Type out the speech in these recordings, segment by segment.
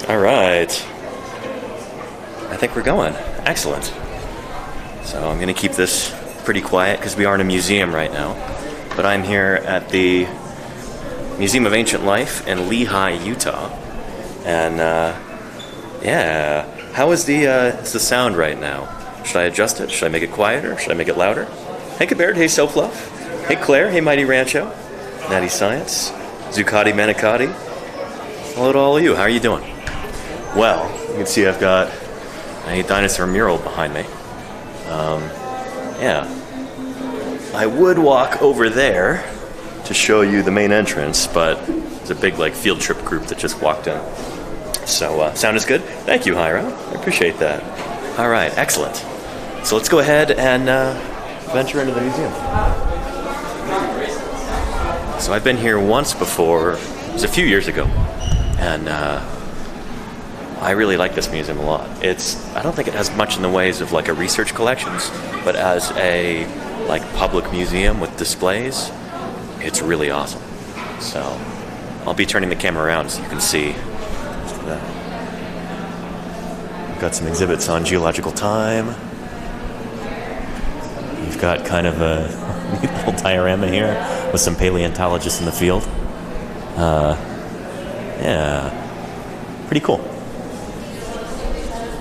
All right. I think we're going. Excellent. So I'm going to keep this pretty quiet because we are in a museum right now. But I'm here at the Museum of Ancient Life in Lehi, Utah. And, yeah. How is the sound right now? Should I adjust it? Should I make it quieter? Should I make it louder? Hey, Cabaret. Hey, Self-Love. Hey, Claire. Hey, Mighty Rancho. Natty Science. Zuccotti Manicotti. Hello to all of you. How are you doing? Well, you can see I've got a dinosaur mural behind me. Yeah. I would walk over there to show you the main entrance, but there's a big field trip group that just walked in. So, sound is good? Thank you, Hira. I appreciate that. All right, excellent. So let's go ahead and venture into the museum. So I've been here once before. It was a few years ago. And I really like this museum a lot. I don't think it has much in the ways of a research collections, but as a public museum with displays, it's really awesome. So I'll be turning the camera around so you can see that. We've got some exhibits on geological time. We've got kind of a neat little diorama here with some paleontologists in the field. Yeah, pretty cool.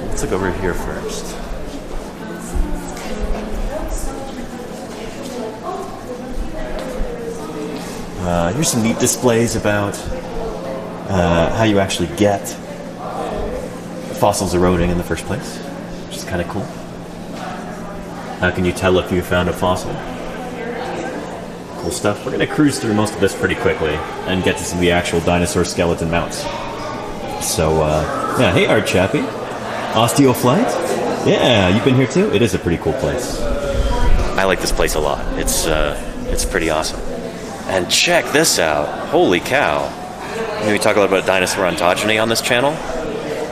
Let's look over here first. Here's some neat displays about how you actually get fossils eroding in the first place, which is kind of cool. How can you tell if you found a fossil? Cool stuff. We're going to cruise through most of this pretty quickly and get to some of the actual dinosaur skeleton mounts. So, yeah, hey, Art Chappie. Osteoflight? Yeah, you've been here too? It is a pretty cool place. I like this place a lot. It's pretty awesome. And check this out. Holy cow. We talk a lot about dinosaur ontogeny on this channel.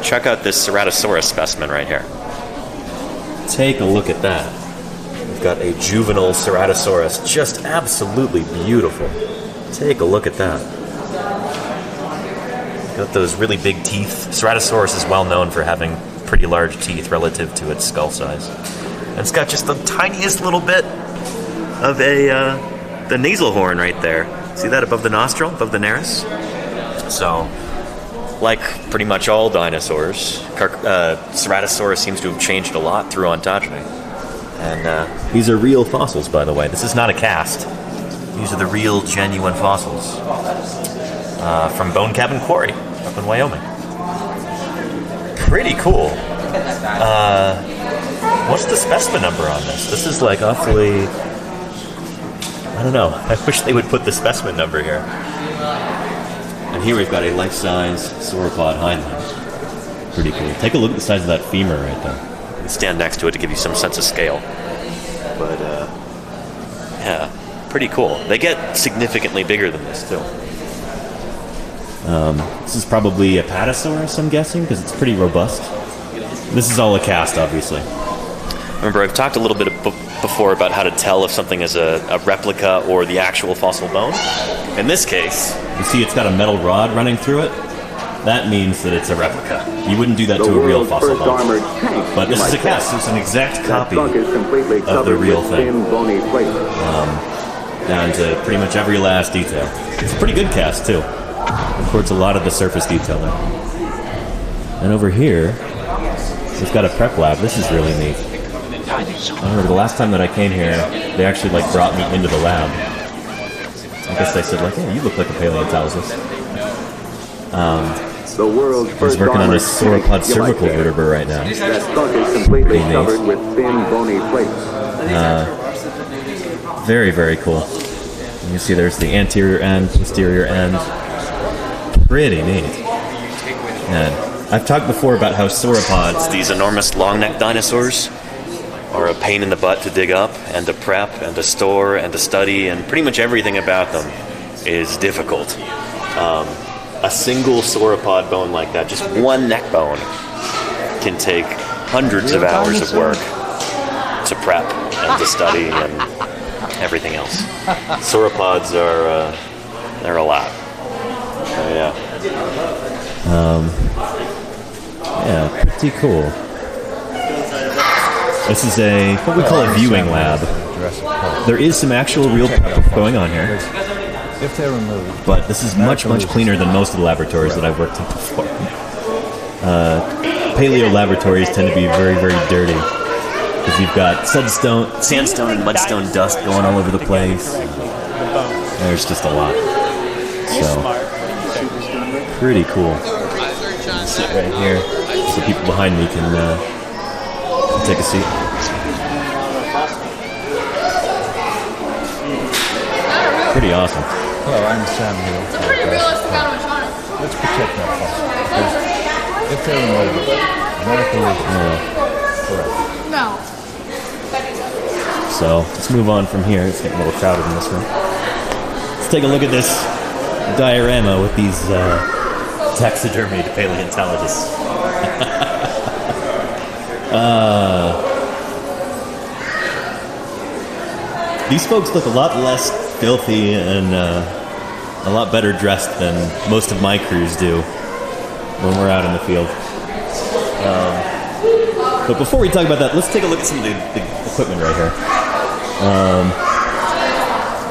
Check out this Ceratosaurus specimen right here. Take a look at that. We've got a juvenile Ceratosaurus, just absolutely beautiful. Take a look at that. Got those really big teeth. Ceratosaurus is well known for having pretty large teeth relative to its skull size. And it's got just the tiniest little bit of the nasal horn right there. See that above the nostril, above the nares? So, like pretty much all dinosaurs, Ceratosaurus seems to have changed a lot through ontogeny. And these are real fossils, by the way. This is not a cast. These are the real, genuine fossils from Bone Cabin Quarry up in Wyoming. Pretty cool. What's the specimen number on this? This is awfully... I don't know. I wish they would put the specimen number here. And here we've got a life-size sauropod hindlimb. Pretty cool. Take a look at the size of that femur right there. You can stand next to it to give you some sense of scale. But, yeah, pretty cool. They get significantly bigger than this, too. This is probably a Apatosaurus, I'm guessing, because it's pretty robust. This is all a cast, obviously. Remember, I've talked a little bit before about how to tell if something is a replica or the actual fossil bone. In this case, you see it's got a metal rod running through it. That means that it's a replica. You wouldn't do that to a real fossil bone. But this is a cast. It's an exact copy of the real thing. Down to pretty much every last detail. It's a pretty good cast, too. Records a lot of the surface detail there. And over here, we've got a prep lab. This is really neat. I remember the last time that I came here, they actually brought me into the lab. I guess they said hey, you look like a paleontologist. I was working on a sauropod cervical vertebra right now. Pretty neat. Very, very cool. You can see there's the anterior end, posterior end. Pretty neat. And I've talked before about how sauropods, these enormous long-necked dinosaurs, are a pain in the butt to dig up and to prep and to store and to study, and pretty much everything about them is difficult. A single sauropod bone like that, just one neck bone, can take hundreds of hours of work to prep and to study and everything else. Sauropods they're a lot. Yeah. Yeah, pretty cool. This is what we call a viewing lab. There is some actual real prep going on here. If they're removed, but this is much cleaner than most of the laboratories that I've worked in before. Paleo laboratories tend to be very dirty because you've got sandstone and mudstone dust going all over the place. There's just a lot. So, pretty cool. Sit right here so people behind me can take a seat. Pretty awesome. Hello, I'm Sam Hill. It's a pretty realistic animatronic. Let's protect that fossil. If they're removed, medical is correct. No. So let's move on from here. It's getting a little crowded in this room. Let's take a look at this diorama with these taxidermied paleontologists. These folks look a lot less filthy and a lot better dressed than most of my crews do when we're out in the field. But before we talk about that, let's take a look at some of the equipment right here.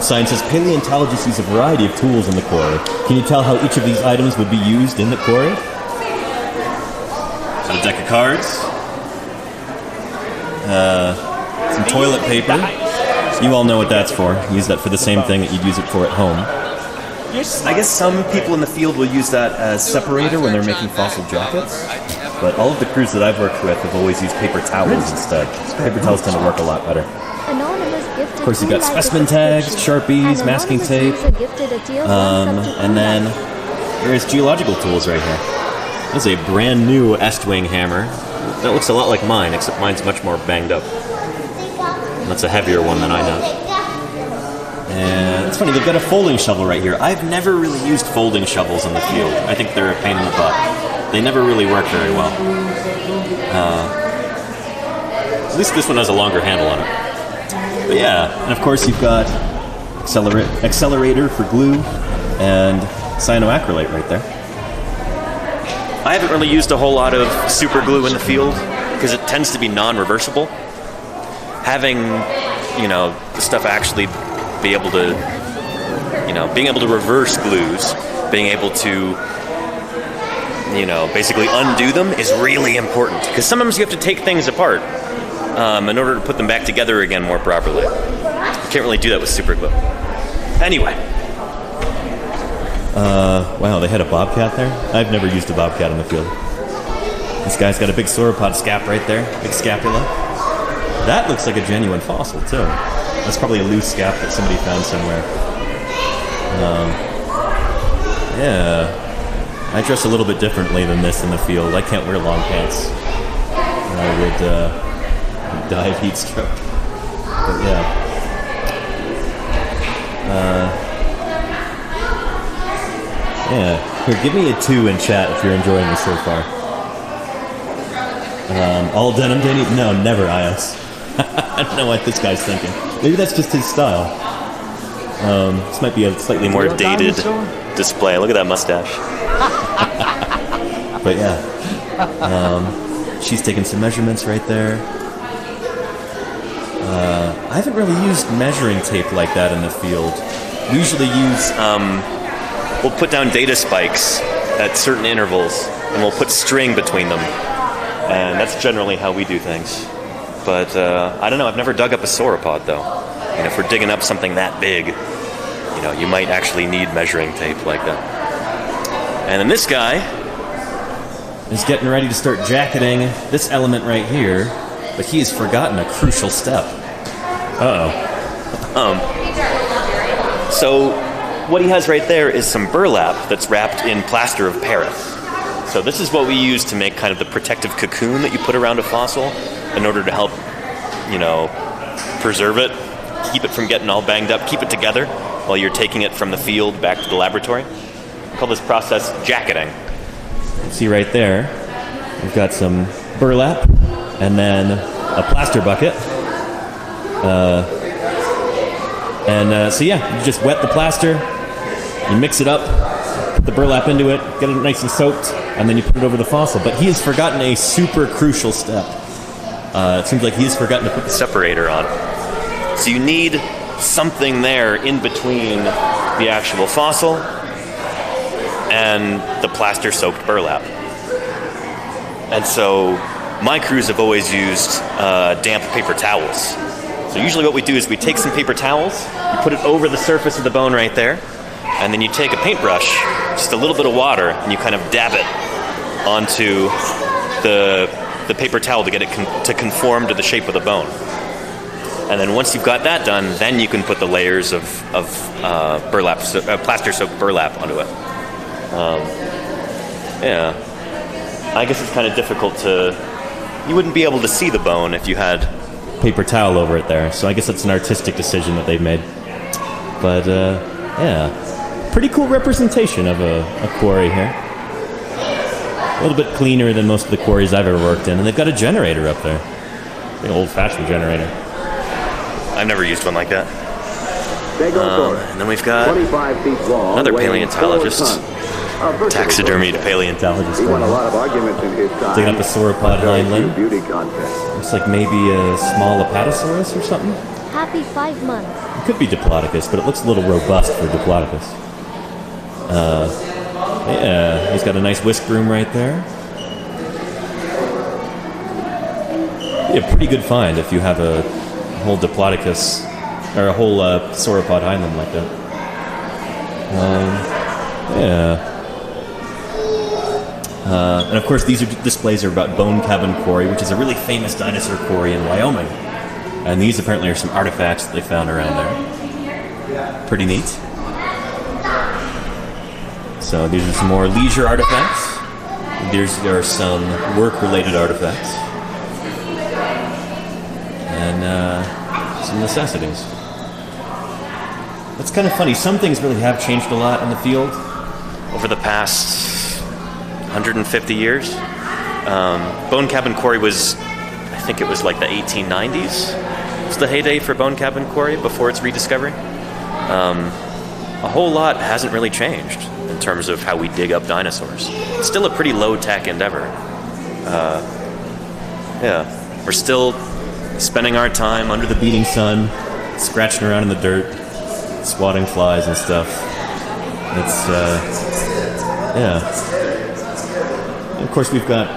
Sign says paleontologists use a variety of tools in the quarry. Can you tell how each of these items would be used in the quarry? Got a deck of cards. Some toilet paper. You all know what that's for. Use that for the same thing that you'd use it for at home. I guess some people in the field will use that as separator when they're making fossil jackets. But all of the crews that I've worked with have always used paper towels instead. Paper towels tend to work a lot better. Of course, you've got specimen tags, Sharpies, masking tape, and then there's geological tools right here. This is a brand new Estwing hammer. That looks a lot like mine, except mine's much more banged up. That's a heavier one than I have. And it's funny, they've got a folding shovel right here. I've never really used folding shovels in the field. I think they're a pain in the butt. They never really work very well. At least this one has a longer handle on it. But yeah, and of course you've got accelerator for glue and cyanoacrylate right there. I haven't really used a whole lot of super glue in the field because it tends to be non-reversible. Having, the stuff actually be able to, being able to reverse glues, being able to, basically undo them is really important. Because sometimes you have to take things apart in order to put them back together again more properly. You can't really do that with super glue. Anyway. Wow, they had a bobcat there? I've never used a bobcat in the field. This guy's got a big sauropod scap right there, big scapula. That looks like a genuine fossil, too. That's probably a loose scap that somebody found somewhere. Yeah. I dress a little bit differently than this in the field. I can't wear long pants. I would die of heat stroke. But yeah. Yeah. Here, give me a 2 in chat if you're enjoying this so far. All denim, Danny? No, never, Ios. I don't know what this guy's thinking. Maybe that's just his style. This might be a slightly more dated display. Look at that mustache. But yeah. She's taking some measurements right there. I haven't really used measuring tape like that in the field. We usually use, we'll put down data spikes at certain intervals, and we'll put string between them. And that's generally how we do things. But I don't know, I've never dug up a sauropod, though. If we're digging up something that big, you might actually need measuring tape like that. And then this guy is getting ready to start jacketing this element right here, but he has forgotten a crucial step. So what he has right there is some burlap that's wrapped in plaster of Paris. So this is what we use to make kind of the protective cocoon that you put around a fossil in order to help, preserve it, keep it from getting all banged up, keep it together while you're taking it from the field back to the laboratory. We call this process jacketing. See right there, we've got some burlap and then a plaster bucket. So yeah, you just wet the plaster, you mix it up, put the burlap into it, get it nice and soaked, and then you put it over the fossil. But he has forgotten a super crucial step. It seems like he has forgotten to put the separator on. So you need something there in between the actual fossil and the plaster-soaked burlap. And so my crews have always used damp paper towels. So usually what we do is we take some paper towels, you put it over the surface of the bone right there, and then you take a paintbrush, just a little bit of water, and you kind of dab it onto the paper towel to get it to conform to the shape of the bone. And then once you've got that done, then you can put the layers of burlap, plaster-soaked burlap onto it. Yeah. I guess it's kind of difficult to... You wouldn't be able to see the bone if you had paper towel over it there. So I guess that's an artistic decision that they've made. But, yeah. Pretty cool representation of a quarry here. A little bit cleaner than most of the quarries I've ever worked in. And they've got a generator up there. An old-fashioned generator. I've never used one like that. And then we've got another paleontologist. Taxidermy to paleontologist. He won a lot of arguments in his time. Digging up a sauropod hind limb. Beauty contest. Looks like maybe a small apatosaurus or something. Happy 5 months. It could be Diplodocus, but it looks a little robust for Diplodocus. Yeah, he's got a nice whisk broom right there. Yeah, pretty good find if you have a whole Diplodocus, or a whole sauropod hind limb like that. Yeah. And of course, these displays are about Bone Cabin Quarry, which is a really famous dinosaur quarry in Wyoming. And these apparently are some artifacts that they found around there. Pretty neat. So these are some more leisure artifacts. There are some work-related artifacts. And some necessities. That's kind of funny. Some things really have changed a lot in the field over the past 150 years. Bone Cabin Quarry was, I think it was like the 1890s. It was the heyday for Bone Cabin Quarry before its rediscovery. A whole lot hasn't really changed in terms of how we dig up dinosaurs. It's still a pretty low-tech endeavor. Yeah, we're still spending our time under the beating sun, scratching around in the dirt, swatting flies and stuff. It's, yeah. And of course, we've got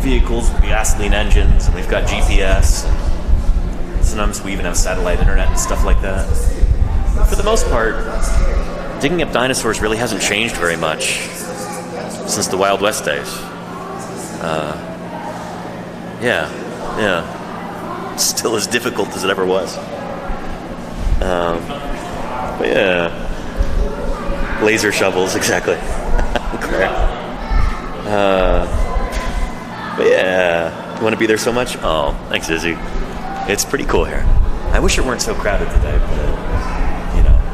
vehicles with gasoline engines, and we've got GPS, and sometimes we even have satellite internet and stuff like that. But for the most part, digging up dinosaurs really hasn't changed very much since the Wild West days. Yeah. It's still as difficult as it ever was. But yeah. Laser shovels, exactly. Correct. But yeah. You want to be there so much? Oh, thanks, Izzy. It's pretty cool here. I wish it weren't so crowded today, but,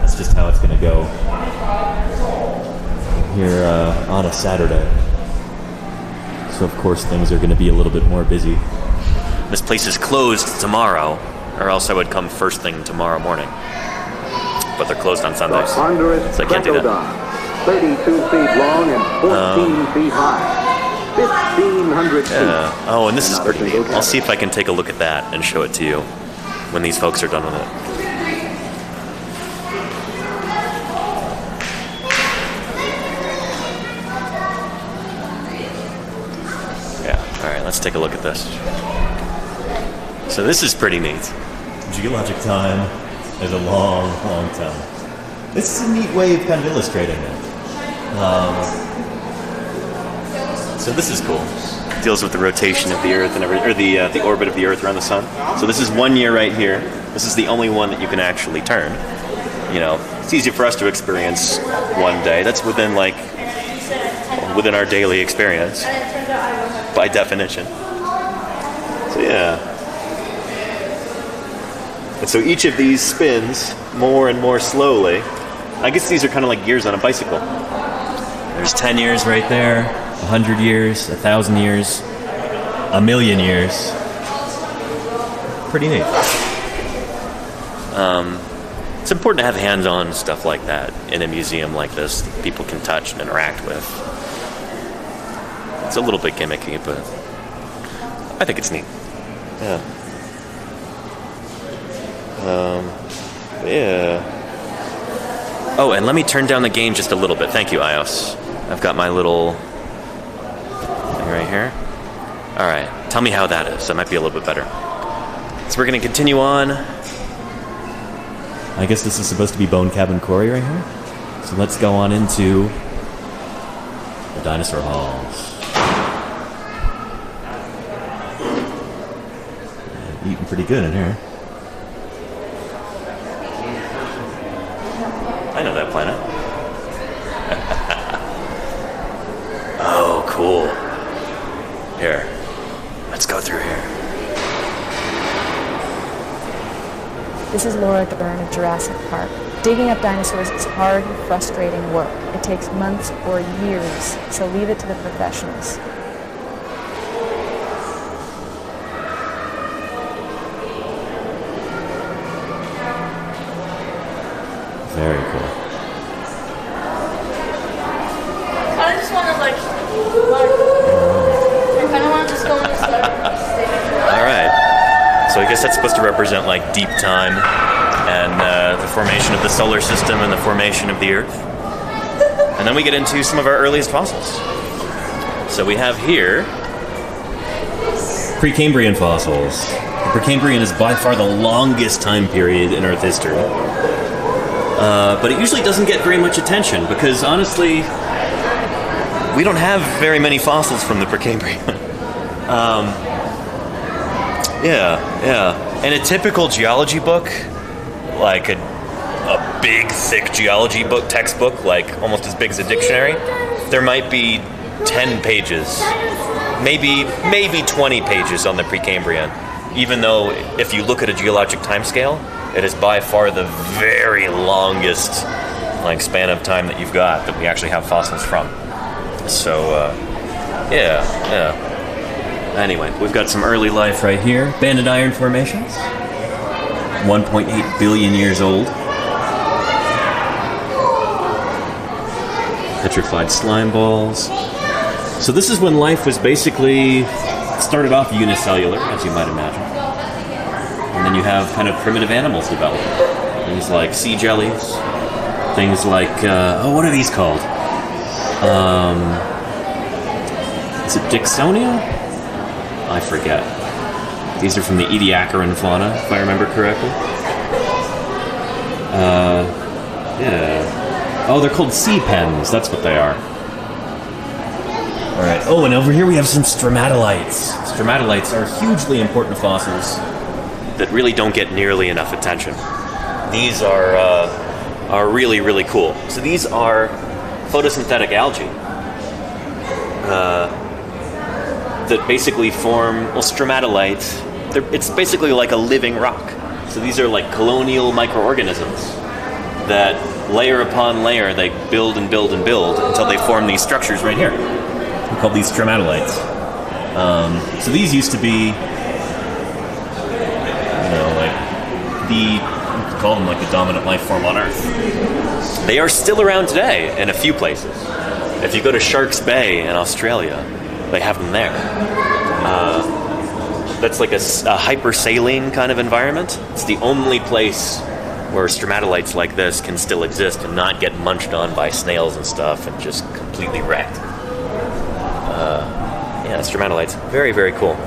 that's just how it's going to go here on a Saturday. So, of course, things are going to be a little bit more busy. This place is closed tomorrow, or else I would come first thing tomorrow morning. But they're closed on Sundays, so I can't do that. 32 feet long and 14 feet high. 1,500 feet. Yeah. Oh, and this is pretty neat. I'll see if I can take a look at that and show it to you when these folks are done with it. Let's take a look at this. So this is pretty neat. Geologic time is a long, long time. This is a neat way of kind of illustrating it. So this is cool. It deals with the rotation of the Earth and everything, or the orbit of the Earth around the Sun. So this is 1 year right here. This is the only one that you can actually turn. It's easy for us to experience one day. That's within our daily experience. By definition. So yeah. And so each of these spins more and more slowly. I guess these are kind of like gears on a bicycle. There's 10 years right there, 100 years, 1,000 years, 1,000,000 years. Pretty neat. It's important to have hands-on stuff like that in a museum like this that people can touch and interact with. It's a little bit gimmicky, but I think it's neat. Yeah. Yeah. Oh, and let me turn down the gain just a little bit. Thank you, iOS. I've got my little thing right here. All right. Tell me how that is. That might be a little bit better. So we're going to continue on. I guess this is supposed to be Bone Cabin Quarry right here. So let's go on into the dinosaur halls. Yeah, eating pretty good in here. I know that planet. Oh, cool. Here. Let's go through here. This is Laura Dern of Jurassic Park. Digging up dinosaurs is hard, frustrating work. It takes months or years, so leave it to the professionals. Very cool. I just want to, like, I kind of want to just go and start. All right. So I guess that's supposed to represent, like, deep time and the formation of the solar system and the formation of the Earth. And then we get into some of our earliest fossils. So we have here... Precambrian fossils. The Precambrian is by far the longest time period in Earth history. But it usually doesn't get very much attention because, honestly, we don't have very many fossils from the Precambrian. Yeah. In a typical geology book, like a big, thick geology book, textbook, like almost as big as a dictionary, there might be 10 pages, maybe 20 pages on the Precambrian, even though if you look at a geologic timescale, it is by far the very longest like span of time that you've got that we actually have fossils from. So, yeah. anyway, we've got some early life right here. Banded iron formations. 1.8 billion years old. Petrified slime balls. So this is when life was basically started off unicellular, as you might imagine. And then you have kind of primitive animals develop. Things like sea jellies. Things like, what are these called? Is it Dixonia? I forget. These are from the Ediacaran fauna, if I remember correctly. Yeah. Oh, they're called sea pens. That's what they are. All right. Oh, and over here we have some stromatolites. Stromatolites are hugely important fossils that really don't get nearly enough attention. These are really, really cool. So these are photosynthetic algae that basically form, stromatolites. It's basically like a living rock. So these are like colonial microorganisms that layer upon layer, they build and build and build until they form these structures right here. We call these stromatolites. So these used to be, call them like the dominant life form on Earth. They are still around today in a few places. If you go to Shark's Bay in Australia, they have them there. That's like a hypersaline kind of environment. It's the only place where stromatolites like this can still exist and not get munched on by snails and stuff and just completely wrecked. Yeah, stromatolites, very, very cool.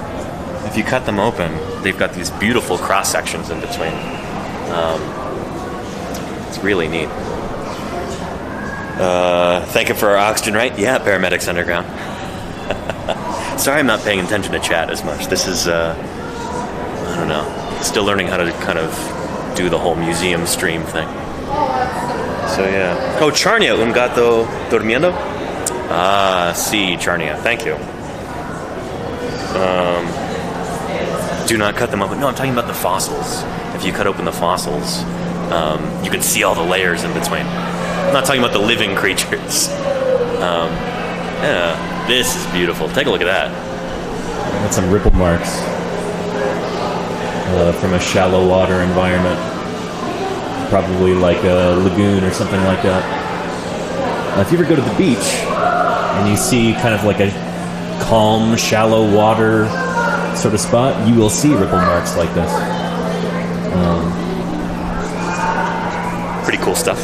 If you cut them open, they've got these beautiful cross sections in between. It's really neat. Thank you for our oxygen, right? Yeah, paramedics underground. Sorry I'm not paying attention to chat as much. This is, I don't know, still learning how to kind of do the whole museum stream thing. So yeah. Oh, Charnia, un gato durmiendo? Ah, sí, Charnia, thank you. Do not cut them open. No, I'm talking about the fossils. If you cut open the fossils, you can see all the layers in between. I'm not talking about the living creatures. Yeah, this is beautiful. Take a look at that. Got some ripple marks from a shallow water environment. Probably like a lagoon or something like that. If you ever go to the beach and you see kind of like a calm, shallow water sort of spot, you will see ripple marks like this. Pretty cool stuff.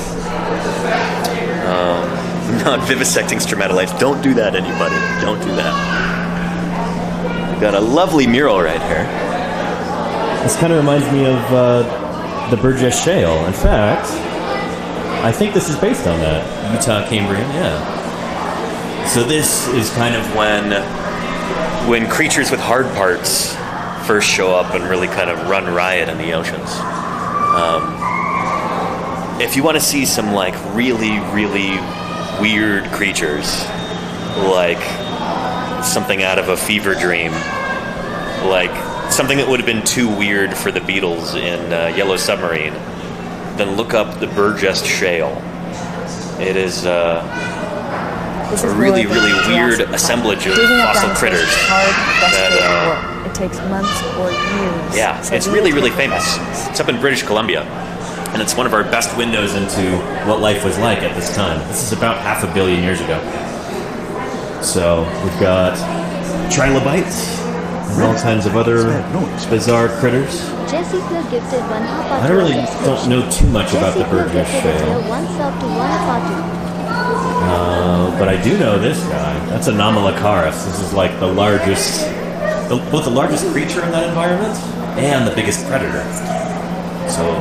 Not vivisecting stromatolites. Don't do that, anybody. Don't do that. We've got a lovely mural right here. This kind of reminds me of the Burgess Shale. In fact, I think this is based on that. Utah Cambrian, yeah. So this is kind of when creatures with hard parts first show up and really kind of run riot in the oceans. If you want to see some like really, really weird creatures, like something out of a fever dream, like something that would have been too weird for the Beatles in Yellow Submarine, then look up the Burgess Shale. It is a really, really weird assemblage of fossil critters. It takes months or years. Yeah, it's really, really famous. It's up in British Columbia. And it's one of our best windows into what life was like at this time. This is about 500 million years ago. So we've got trilobites and all kinds of other bizarre critters. Jessica gifted one I don't know too much about the Burgess Shale. But I do know this guy. That's Anomalocaris. This is like the largest, both the largest creature in that environment and the biggest predator. So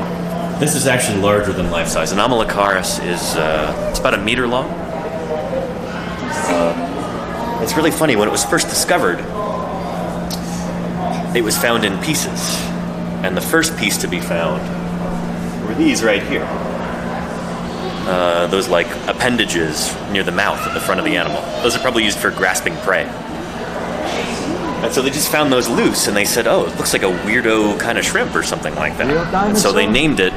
this is actually larger than life size. Anomalocaris is it's about a meter long. It's really funny. When it was first discovered, it was found in pieces. And the first piece to be found were these right here. Those like appendages near the mouth at the front of the animal. Those are probably used for grasping prey. And so they just found those loose and they said, oh, it looks like a weirdo kind of shrimp or something like that. And so they named it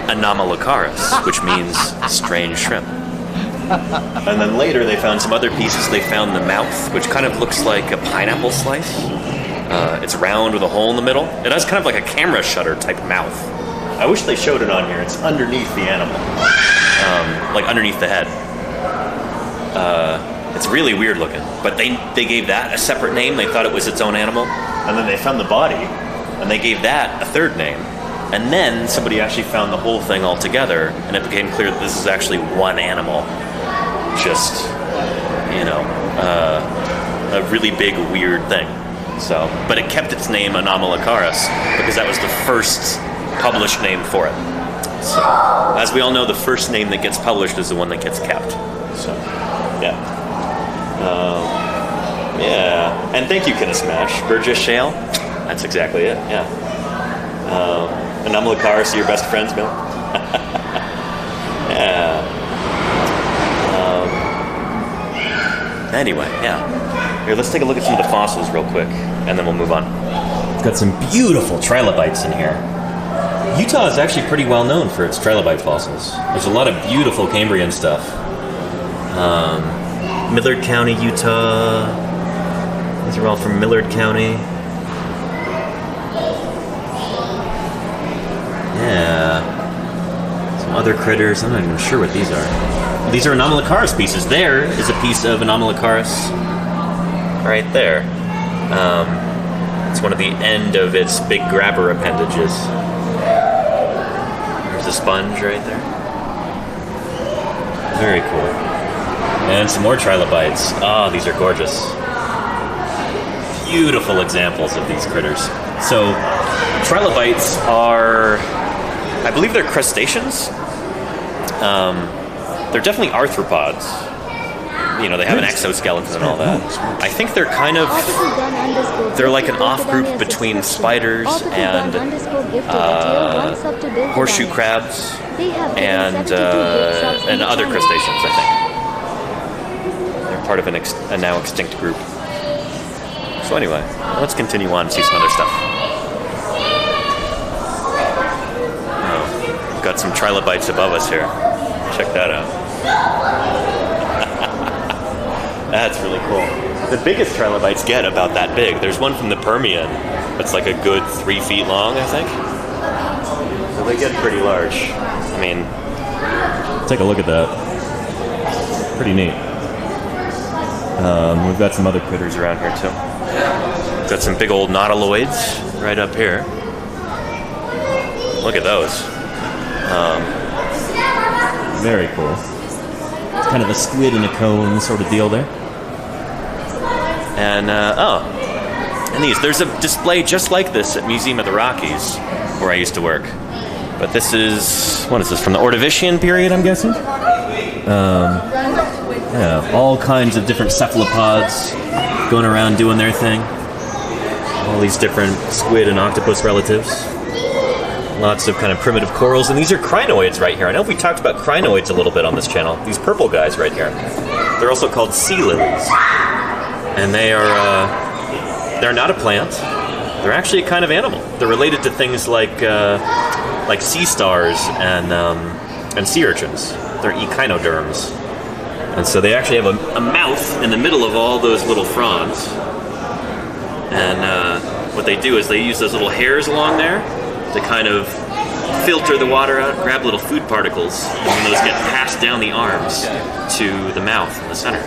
Anomalocaris, which means strange shrimp. And then later they found some other pieces. They found the mouth, which kind of looks like a pineapple slice. It's round with a hole in the middle. It has kind of like a camera shutter type mouth. I wish they showed it on here. It's underneath the animal. Like underneath the head. It's really weird looking. But they gave that a separate name. They thought it was its own animal. And then they found the body, and they gave that a third name. And then somebody actually found the whole thing all together, and it became clear that this is actually one animal. Just, a really big, weird thing. So, but it kept its name Anomalocaris because that was the first published name for it. So, as we all know, the first name that gets published is the one that gets kept. So, yeah. Yeah. And thank you, Kinesmash. Burgess Shale? That's exactly it, yeah. Anomalocaris are your best friends, Bill? Yeah. Anyway, yeah. Here, let's take a look at some of the fossils real quick, and then we'll move on. We've got some beautiful trilobites in here. Utah is actually pretty well known for its trilobite fossils. There's a lot of beautiful Cambrian stuff. Millard County, Utah. These are all from Millard County. Yeah. Some other critters. I'm not even sure what these are. These are Anomalocaris pieces. There is a piece of Anomalocaris right there. It's one of the end of its big grabber appendages. There's a sponge right there. Very cool. And some more trilobites. Oh, these are gorgeous. Beautiful examples of these critters. So, trilobites are, I believe they're crustaceans. They're definitely arthropods. They have an exoskeleton and all that. I think they're kind of, they're like an off-group between spiders and horseshoe crabs and other crustaceans, I think. They're part of a now extinct group. So anyway, let's continue on and see some other stuff. Oh, we've got some trilobites above us here. Check that out. That's really cool. The biggest trilobites get about that big. There's one from the Permian that's like a good 3 feet long, I think. So they get pretty large. I mean, take a look at that. Pretty neat. We've got some other critters around here too. We've got some big old nautiloids right up here. Look at those. Very cool. It's kind of a squid in a cone sort of deal there. And and these. There's a display just like this at Museum of the Rockies, where I used to work. But this is, what is this, from the Ordovician period, I'm guessing? Yeah, all kinds of different cephalopods going around doing their thing. All these different squid and octopus relatives. Lots of kind of primitive corals, and these are crinoids right here. I know we talked about crinoids a little bit on this channel. These purple guys right here. They're also called sea lilies. And they're not a plant. They're actually a kind of animal. They're related to things like sea stars and sea urchins. They're echinoderms. And so they actually have a mouth in the middle of all those little fronds. And what they do is they use those little hairs along there to kind of filter the water out, grab little food particles, and then those get passed down the arms to the mouth in the center.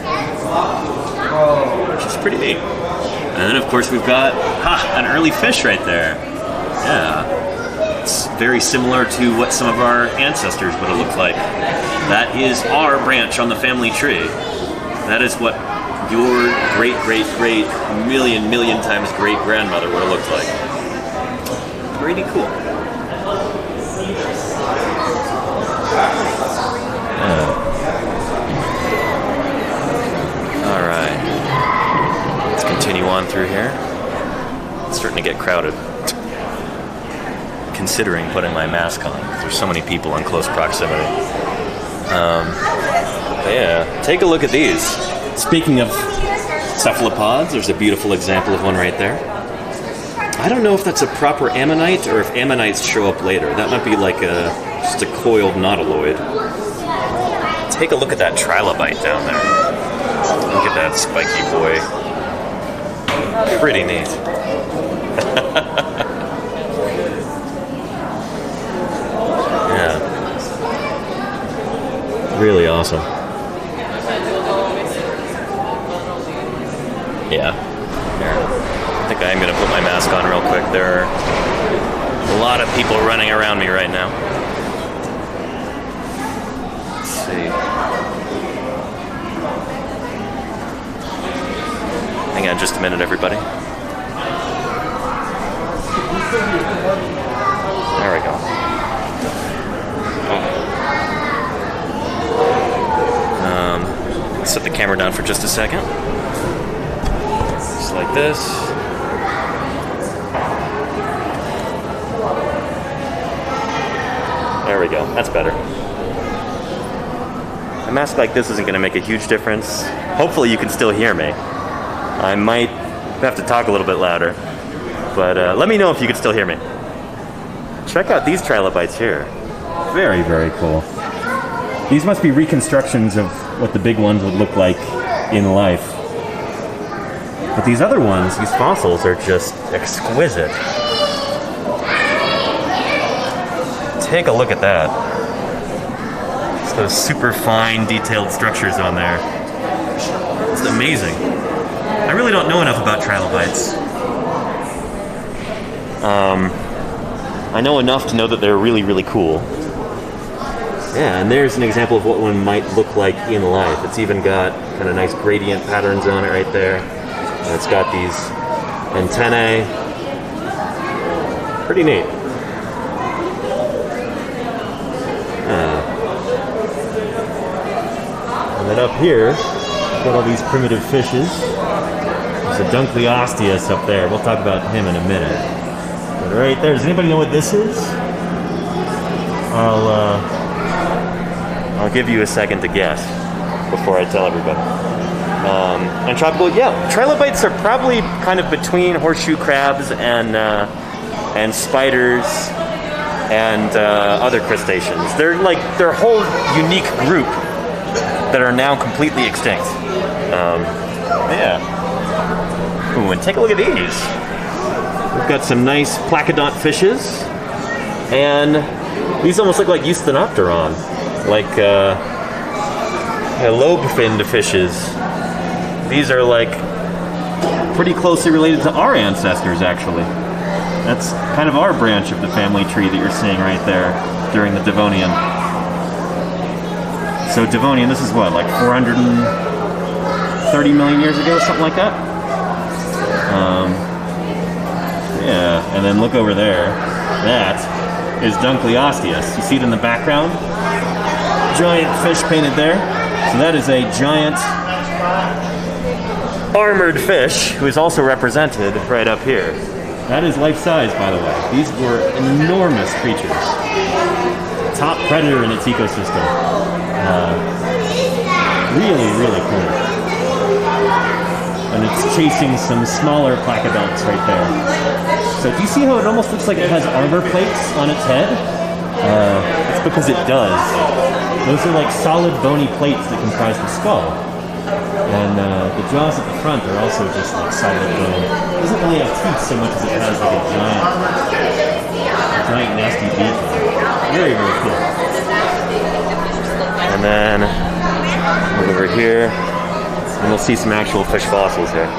Which is pretty neat. And then of course we've got an early fish right there. Yeah. It's very similar to what some of our ancestors would have looked like. That is our branch on the family tree. That is what your great million times great grandmother would have looked like. Pretty cool. All right. Let's continue on through here. It's starting to get crowded. Considering putting my mask on. There's so many people in close proximity. Yeah, take a look at these. Speaking of cephalopods, there's a beautiful example of one right there. I don't know if that's a proper ammonite or if ammonites show up later. That might be like just a coiled nautiloid. Take a look at that trilobite down there. Look at that spiky boy. Pretty neat. Yeah. Really awesome. Yeah. Here. I think I am going to put my mask on real quick. There are a lot of people running around me right now. Let's see. Hang on just a minute, everybody. There we go. Let's set the camera down for just a second. Just like this. There we go. That's better. A mask like this isn't going to make a huge difference. Hopefully you can still hear me. I might have to talk a little bit louder. But let me know if you can still hear me. Check out these trilobites here. Very, very cool. These must be reconstructions of what the big ones would look like in life. But these other ones, these fossils, are just exquisite. Take a look at that. It's those super fine, detailed structures on there. It's amazing. I really don't know enough about trilobites. I know enough to know that they're really, really cool. Yeah, and there's an example of what one might look like in life. It's even got kind of nice gradient patterns on it right there. And it's got these antennae. Pretty neat. And then up here, we've got all these primitive fishes. There's a Dunkleosteus up there. We'll talk about him in a minute. But right there, does anybody know what this is? I'll give you a second to guess before I tell everybody. And tropical, trilobites are probably kind of between horseshoe crabs and spiders and other crustaceans. They're a whole unique group that are now completely extinct. Yeah. Ooh, and take a look at these. We've got some nice placodont fishes, and these almost look like Eusthenopteron, like lobe-finned fishes. These are like pretty closely related to our ancestors, actually. That's kind of our branch of the family tree that you're seeing right there during the Devonian. So Devonian, this is what, like 430 million years ago, something like that? Yeah, and then look over there. That is Dunkleosteus. You see it in the background? Giant fish painted there. So that is a giant armored fish who is also represented right up here. That is life-size, by the way. These were enormous creatures. Top predator in its ecosystem. Really, really cool. And it's chasing some smaller placodelts right there. So do you see how it almost looks like it has armor plates on its head? It's because it does. Those are like solid bony plates that comprise the skull. And the jaws at the front are also just like solid bone. It doesn't really have teeth so much as it has like a giant nasty beak. Very, very cool. And then move over here, and we'll see some actual fish fossils here.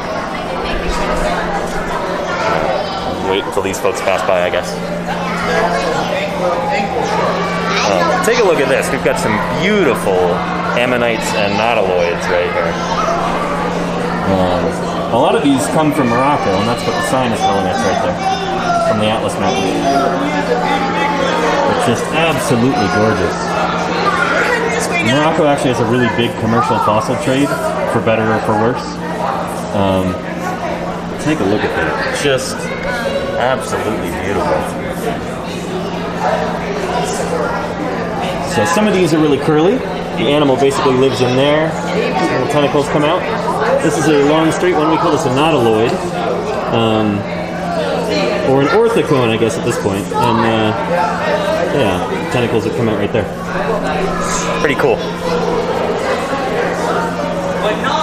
Wait until these folks pass by, I guess. Take a look at this. We've got some beautiful ammonites and nautiloids right here. A lot of these come from Morocco, and that's what the sign is telling us right there, from the Atlas Mountains. It's just absolutely gorgeous. Morocco actually has a really big commercial fossil trade, for better or for worse. Take a look at that. Just absolutely beautiful. So some of these are really curly. The animal basically lives in there. The tentacles come out. This is a long, straight one. We call this a nautiloid. Or an orthicone, I guess, at this point. And, yeah, tentacles that come out right there. Pretty cool.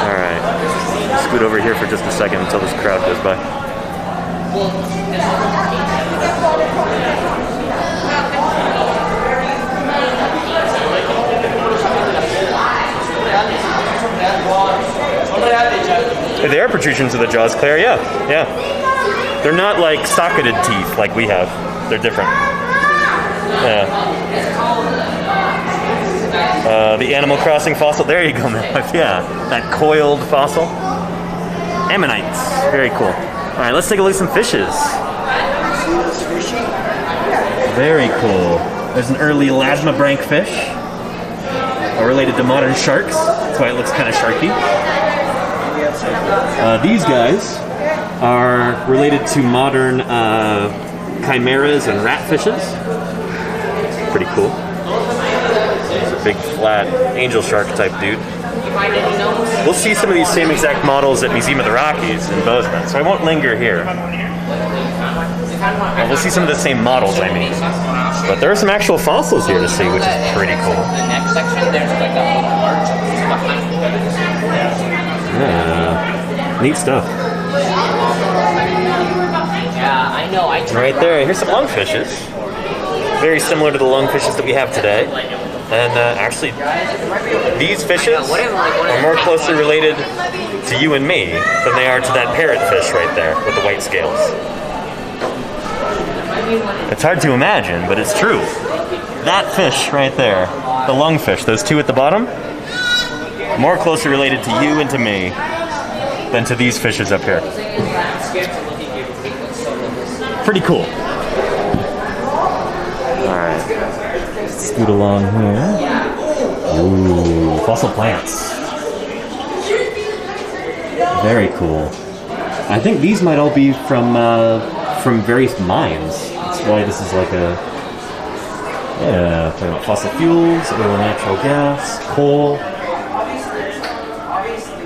Alright. Scoot over here for just a second until this crowd goes by. They are protrusions of the jaws, Claire, yeah. They're not like socketed teeth like we have. They're different. Yeah. The Animal Crossing fossil, there you go, man. Yeah, that coiled fossil. Ammonites, very cool. All right, let's take a look at some fishes. Very cool. There's an early elasmobranch fish, related to modern sharks. That's why it looks kind of sharky. These guys are related to modern chimeras and ratfishes. Pretty cool. He's a big, flat angel shark type dude. We'll see some of these same exact models at Museum of the Rockies in Bozeman, so I won't linger here. Well, we'll see some of the same models, I mean. But there are some actual fossils here to see, which is pretty cool. The next section, there's like a little arch behind. Yeah, neat stuff. Yeah, I know. Right there, here's some lungfishes. Very similar to the lungfishes that we have today. And actually, these fishes are more closely related to you and me than they are to that parrotfish right there with the white scales. It's hard to imagine, but it's true. That fish right there, the lungfish, those two at the bottom, more closely related to you and to me than to these fishes up here. Pretty cool. Alright. Scoot along here. Ooh, fossil plants. Very cool. I think these might all be from various mines. That's why this is like a... Yeah, talking about fossil fuels, oil and natural gas, coal.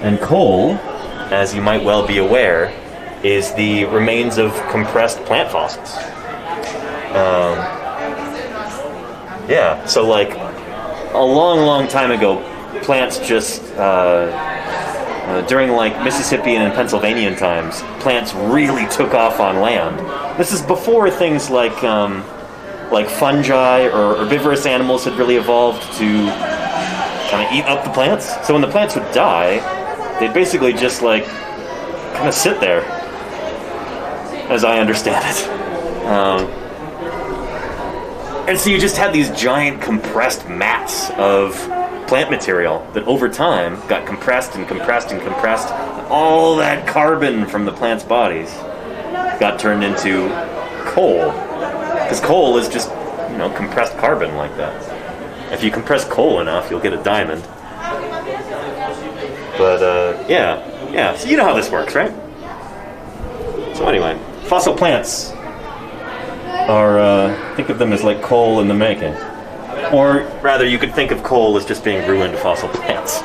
And coal, as you might well be aware, is the remains of compressed plant fossils. Yeah, so like a long time ago, plants just, during like Mississippian and Pennsylvanian times, plants really took off on land. This is before things like fungi or herbivorous animals had really evolved to kind of eat up the plants. So when the plants would die, they'd basically just like kind of sit there, as I understand it. And so you just had these giant compressed mats of plant material that over time got compressed and compressed and compressed. All that carbon from the plant's bodies got turned into coal. Because coal is just, compressed carbon like that. If you compress coal enough, you'll get a diamond. But, yeah. So you know how this works, right? So anyway, fossil plants are, think of them as like coal in the making. Or rather, you could think of coal as just being ruined fossil plants.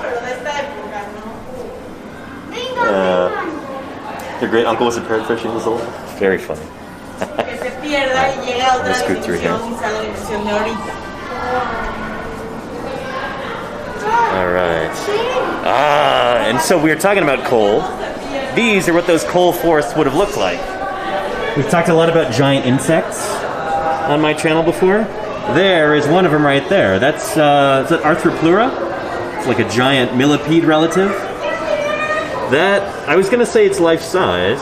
Your great uncle was a parrotfish when he was little? Very funny. Let's go through here. Alright. And so we were talking about coal. These are what those coal forests would have looked like. We've talked a lot about giant insects on my channel before. There is one of them right there. That's, is that Arthropleura? It's like a giant millipede relative. That, I was going to say it's life size.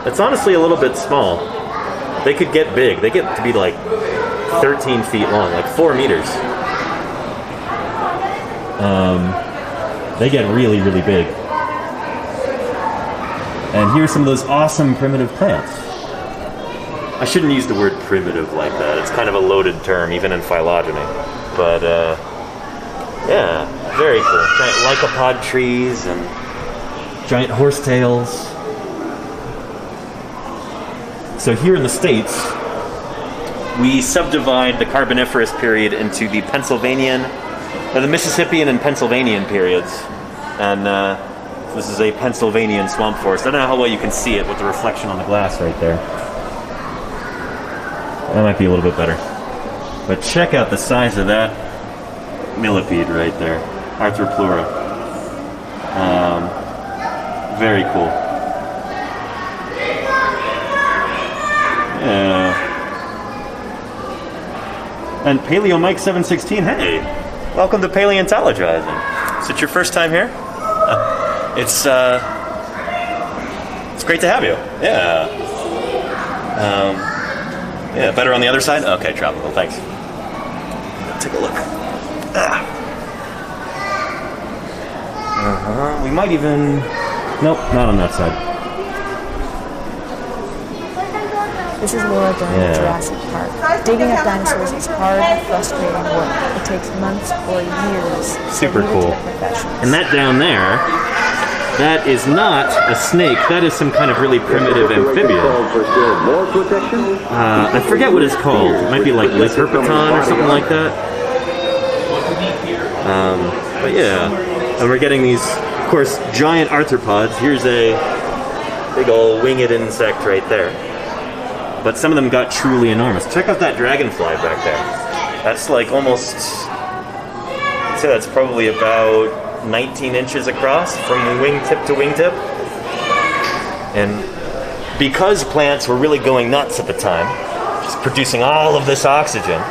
It's honestly a little bit small. They could get big. They get to be like 13 feet long, like 4 meters. They get really, really big. And here's some of those awesome primitive plants. I shouldn't use the word primitive like that. It's kind of a loaded term, even in phylogeny. But, yeah, very cool. Giant lycopod trees and giant horsetails. So here in the States, we subdivide the Carboniferous period into the the Mississippian and Pennsylvanian periods. And this is a Pennsylvanian swamp forest. I don't know how well you can see it with the reflection on the glass right there. That might be a little bit better. But check out the size of that millipede right there. Arthropleura. Very cool. Yeah. And Paleo Mike 716, hey! Welcome to Paleontologizing. Is it your first time here? It's great to have you. Yeah. Yeah, better on the other side? Okay, tropical, thanks. Take a look. We might even... Nope, not on that side. This is Laura during Jurassic Park. Digging up dinosaurs is hard, frustrating work. It takes months or years. Super leave it cool. to the professionals. And that down there, that is not a snake. That is some kind of really primitive amphibian. I forget what it's called. It might be like Leherpeton or something like that. But yeah, and we're getting these, of course, giant arthropods. Here's a big old winged insect right there. But some of them got truly enormous. Check out that dragonfly back there. That's like almost, I'd say that's probably about 19 inches across from wingtip to wingtip. And because plants were really going nuts at the time, just producing all of this oxygen,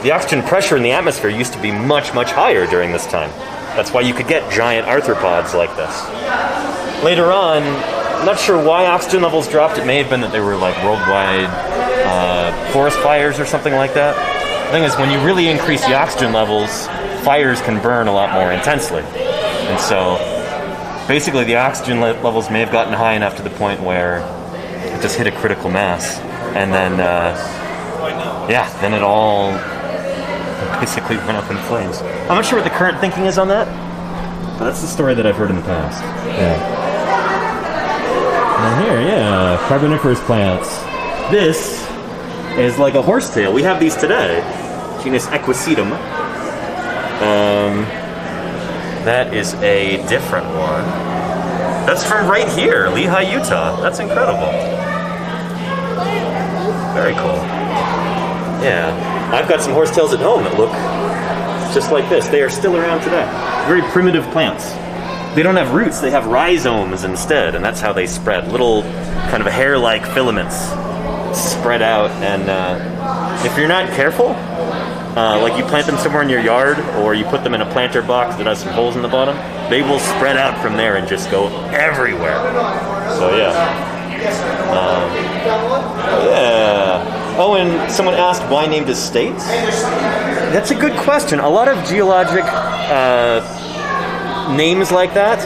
the oxygen pressure in the atmosphere used to be much, much higher during this time. That's why you could get giant arthropods like this. Later on, I'm not sure why oxygen levels dropped. It may have been that they were like worldwide forest fires or something like that. The thing is, when you really increase the oxygen levels, fires can burn a lot more intensely. And so, basically the oxygen levels may have gotten high enough to the point where it just hit a critical mass. And then, then it all basically went up in flames. I'm not sure what the current thinking is on that, but that's the story that I've heard in the past. Yeah. And here, Carboniferous plants. This is like a horsetail. We have these today. Genus Equisetum. That is a different one. That's from right here, Lehi, Utah. That's incredible. Very cool. Yeah. I've got some horsetails at home that look just like this. They are still around today. Very primitive plants. They don't have roots, they have rhizomes instead, and that's how they spread. Little kind of hair-like filaments spread out, and if you're not careful, like you plant them somewhere in your yard, or you put them in a planter box that has some holes in the bottom, they will spread out from there and just go everywhere. So yeah. Yeah. Oh, and someone asked why named as states? That's a good question. A lot of geologic names like that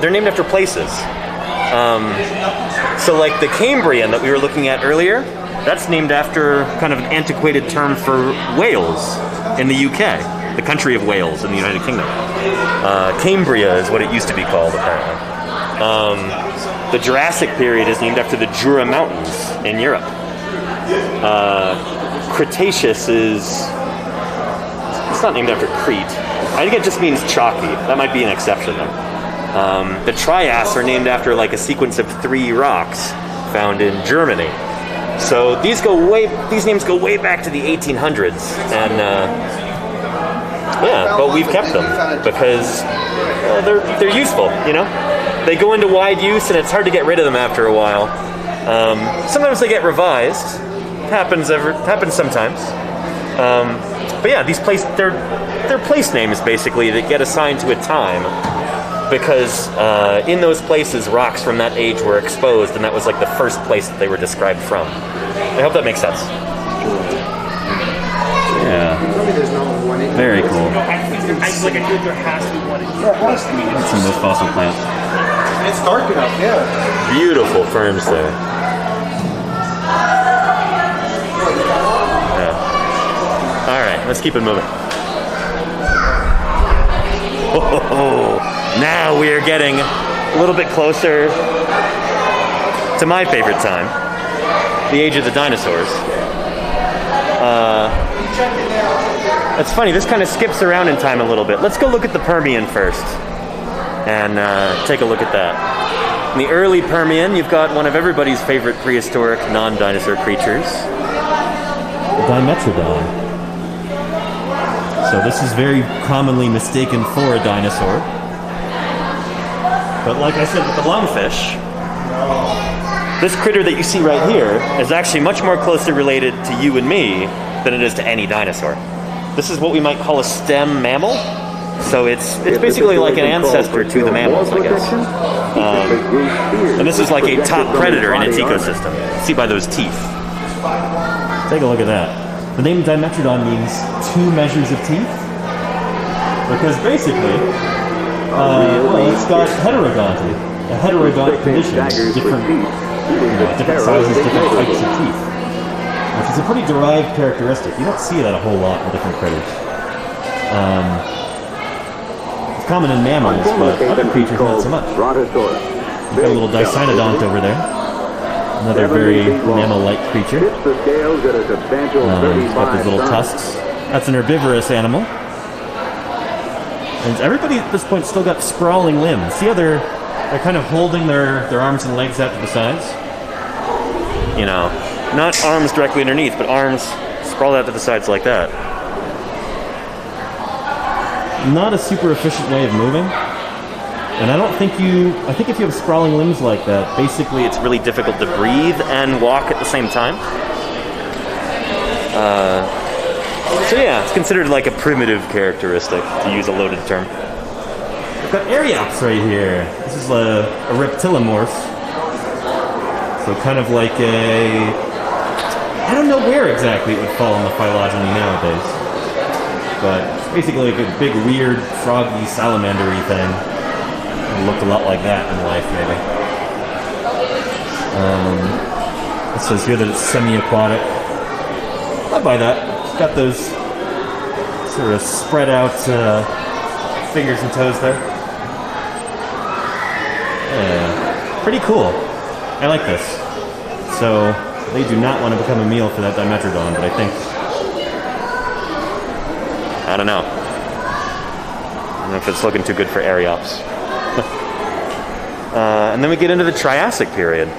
they're named after places. So like the Cambrian that we were looking at earlier, that's named after kind of an antiquated term for Wales in the UK, the country of Wales in the United Kingdom. Cambria is what it used to be called, apparently. The Jurassic period is named after the Jura Mountains in Europe. Cretaceous it's not named after Crete. I think it just means chalky. That might be an exception though. The Trias are named after like a sequence of 3 rocks found in Germany. So these names go way back to the 1800s, and yeah, but we've kept them because they're useful, you know. They go into wide use, and it's hard to get rid of them after a while. Sometimes they get revised. Happens sometimes. But yeah, they're place names basically that get assigned to a time because in those places rocks from that age were exposed, and that was like the first place that they were described from. I hope that makes sense. Yeah. Very cool. I feel like there has to be one. That's some of those fossil plants. It's dark enough, yeah. Beautiful ferns there. Yeah. All right, let's keep it moving. Oh, now we are getting a little bit closer to my favorite time, the age of the dinosaurs. It's funny, this kind of skips around in time a little bit. Let's go look at the Permian first and take a look at that. In the early Permian, you've got one of everybody's favorite prehistoric non-dinosaur creatures. Dimetrodon. So this is very commonly mistaken for a dinosaur. But like I said with the lungfish, this critter that you see right here is actually much more closely related to you and me than it is to any dinosaur. This is what we might call a stem mammal. So it's basically like an ancestor to the mammals, I guess. And this is like a top predator in its ecosystem. See by those teeth. Take a look at that. The name Dimetrodon means 2 measures of teeth. Because basically, it's got heterodonty. A heterodont condition, different sizes, different types of teeth. Which is a pretty derived characteristic. You don't see that a whole lot in different critters. It's common in mammals, but other creatures not so much. You've got a little Dicynodont over there. Another very mammal-like creature. It's got these little tusks. That's an herbivorous animal. And everybody at this point still got sprawling limbs. See how they're kind of holding their arms and legs out to the sides? You know, not arms directly underneath, but arms sprawled out to the sides like that. Not a super efficient way of moving. And I think if you have sprawling limbs like that, basically it's really difficult to breathe and walk at the same time. So yeah, it's considered like a primitive characteristic, to use a loaded term. We've got Ariops right here. This is a reptilomorph. So kind of like I don't know where exactly it would fall in the phylogeny nowadays. But it's basically like a big, weird, froggy, salamander-y thing. It looked a lot like that in life, maybe. It says here that it's semi-aquatic. I buy that. It's got those sort of spread out fingers and toes there. Yeah, pretty cool. I like this. So they do not want to become a meal for that Dimetrodon, but I think, I don't know. I don't know if it's looking too good for Ariops. And then we get into the Triassic period.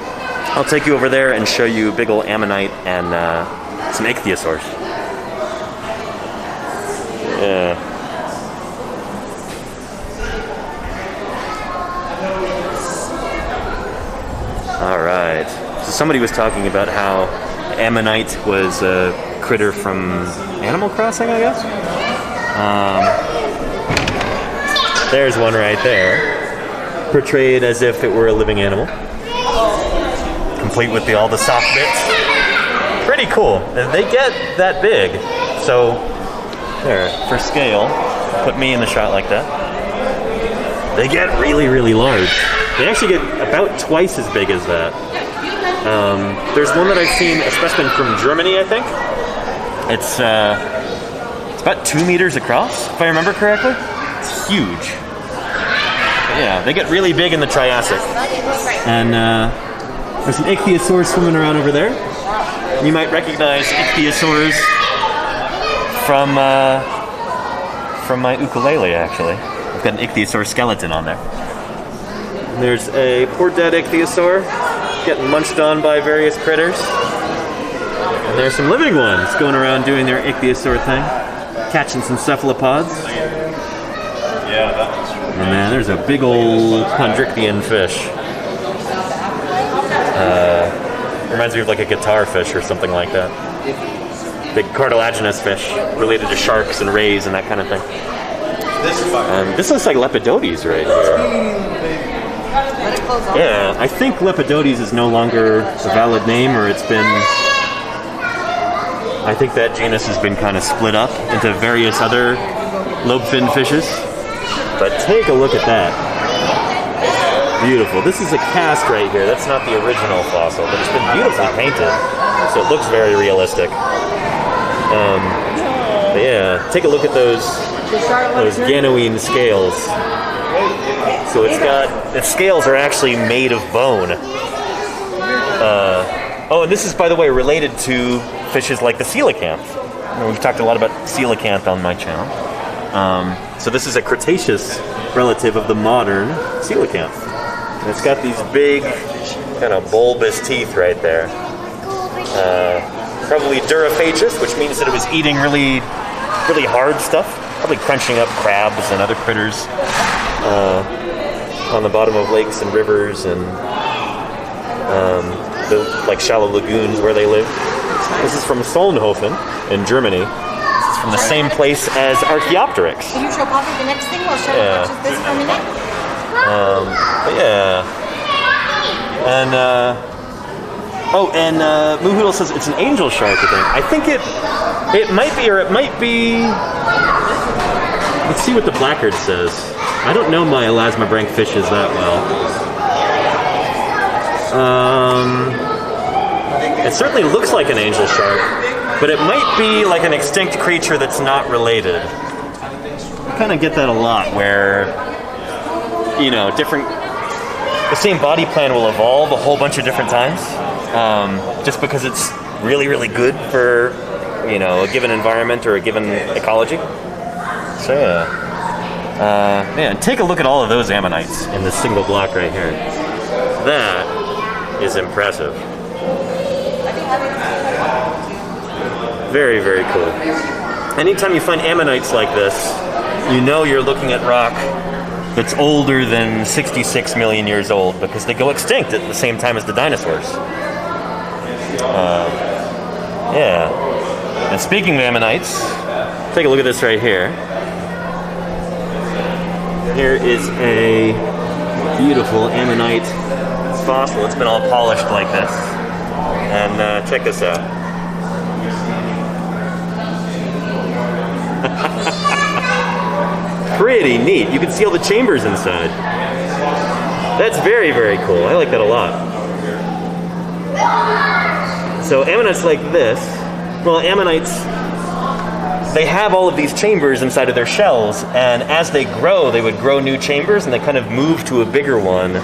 I'll take you over there and show you big ol' ammonite and some ichthyosaurs. Yeah. All right. So somebody was talking about how ammonite was critter from Animal Crossing, I guess. There's one right there, portrayed as if it were a living animal, complete with all the soft bits. Pretty cool. And they get that big, so there, for scale, put me in the shot like that. They get really, really large. They actually get about twice as big as that. There's one that I've seen, a specimen from Germany, I think. It's about 2 meters across, if I remember correctly. It's huge. But yeah, they get really big in the Triassic. And there's an ichthyosaur swimming around over there. You might recognize ichthyosaurs from my ukulele, actually. I've got an ichthyosaur skeleton on there. And there's a poor dead ichthyosaur getting munched on by various critters. And there's some living ones going around doing their ichthyosaur thing, catching some cephalopods. Yeah, that was true. And man, there's a big old chondrichthyan fish. Reminds me of like a guitar fish or something like that. Big cartilaginous fish, related to sharks and rays and that kind of thing. This looks like Lepidotes right here. Yeah, I think Lepidotes is no longer a valid name, or it's been... I think that genus has been kind of split up into various other lobe-finned fishes. But take a look at that. Beautiful. This is a cast right here. That's not the original fossil, but it's been beautifully painted, so it looks very realistic. But yeah, take a look at those ganoine scales. So its scales are actually made of bone. Oh, and this is, by the way, related to fishes like the coelacanth. We've talked a lot about coelacanth on my channel. So this is a Cretaceous relative of the modern coelacanth. And it's got these big, kind of bulbous teeth right there. Probably duraphageous, which means that it was eating really, really hard stuff. Probably crunching up crabs and other critters on the bottom of lakes and rivers and like shallow lagoons where they live. This is from Solnhofen in Germany. This is from the same place as Archaeopteryx. Can you show Poppy the next thing while Cheryl watches this for a minute? But yeah. And Moohoodle says it's an angel shark, I think. It might be, or it might be... Let's see what the placard says. I don't know my elasmobranch fishes that well. It certainly looks like an angel shark, but it might be like an extinct creature that's not related. I kind of get that a lot, where, you know, the same body plan will evolve a whole bunch of different times, just because it's really, really good for, you know, a given environment or a given ecology. So yeah. Man, take a look at all of those ammonites in this single block right here. That is impressive. Very, very cool. Anytime you find ammonites like this, you know you're looking at rock that's older than 66 million years old, because they go extinct at the same time as the dinosaurs. Yeah. And speaking of ammonites, take a look at this right here. Here is a beautiful ammonite fossil. It's been all polished like this. And check this out. Pretty neat. You can see all the chambers inside. That's very, very cool. I like that a lot. So ammonites like this, well, ammonites, they have all of these chambers inside of their shells, and as they grow, they would grow new chambers, and they kind of move to a bigger one.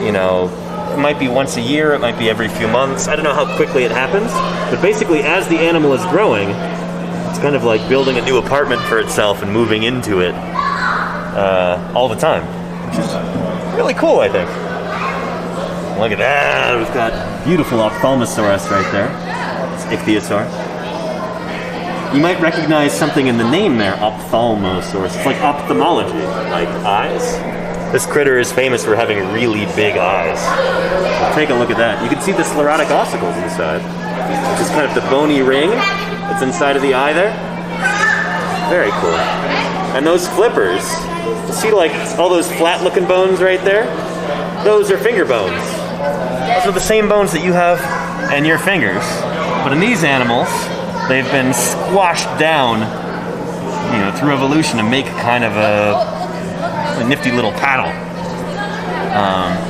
You know, it might be once a year, it might be every few months. I don't know how quickly it happens, but basically as the animal is growing, it's kind of like building a new apartment for itself and moving into it all the time, which is really cool, I think. Look at that, we've got beautiful Ophthalmosaurus right there. It's ichthyosaur. You might recognize something in the name there, Ophthalmosaurus. It's like ophthalmology, like eyes. This critter is famous for having really big eyes. So take a look at that. You can see the sclerotic ossicles inside, which is kind of the bony ring that's inside of the eye there. Very cool. And those flippers, see like all those flat-looking bones right there? Those are finger bones. Those are the same bones that you have in your fingers. But in these animals, they've been squashed down, you know, through evolution to make kind of a nifty little paddle.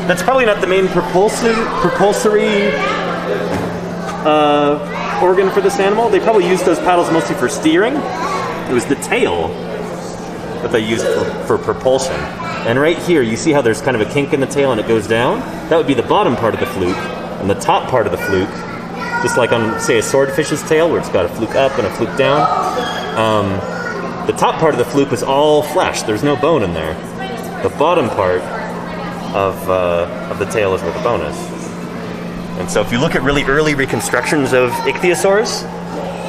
That's probably not the main propulsory organ for this animal. They probably used those paddles mostly for steering. It was the tail that they used for propulsion. And right here, you see how there's kind of a kink in the tail and it goes down? That would be the bottom part of the fluke. And the top part of the fluke, just like on, say, a swordfish's tail, where it's got a fluke up and a fluke down, the top part of the fluke was all flesh. There's no bone in there. The bottom part of the tail is where the bone is. And so if you look at really early reconstructions of ichthyosaurs,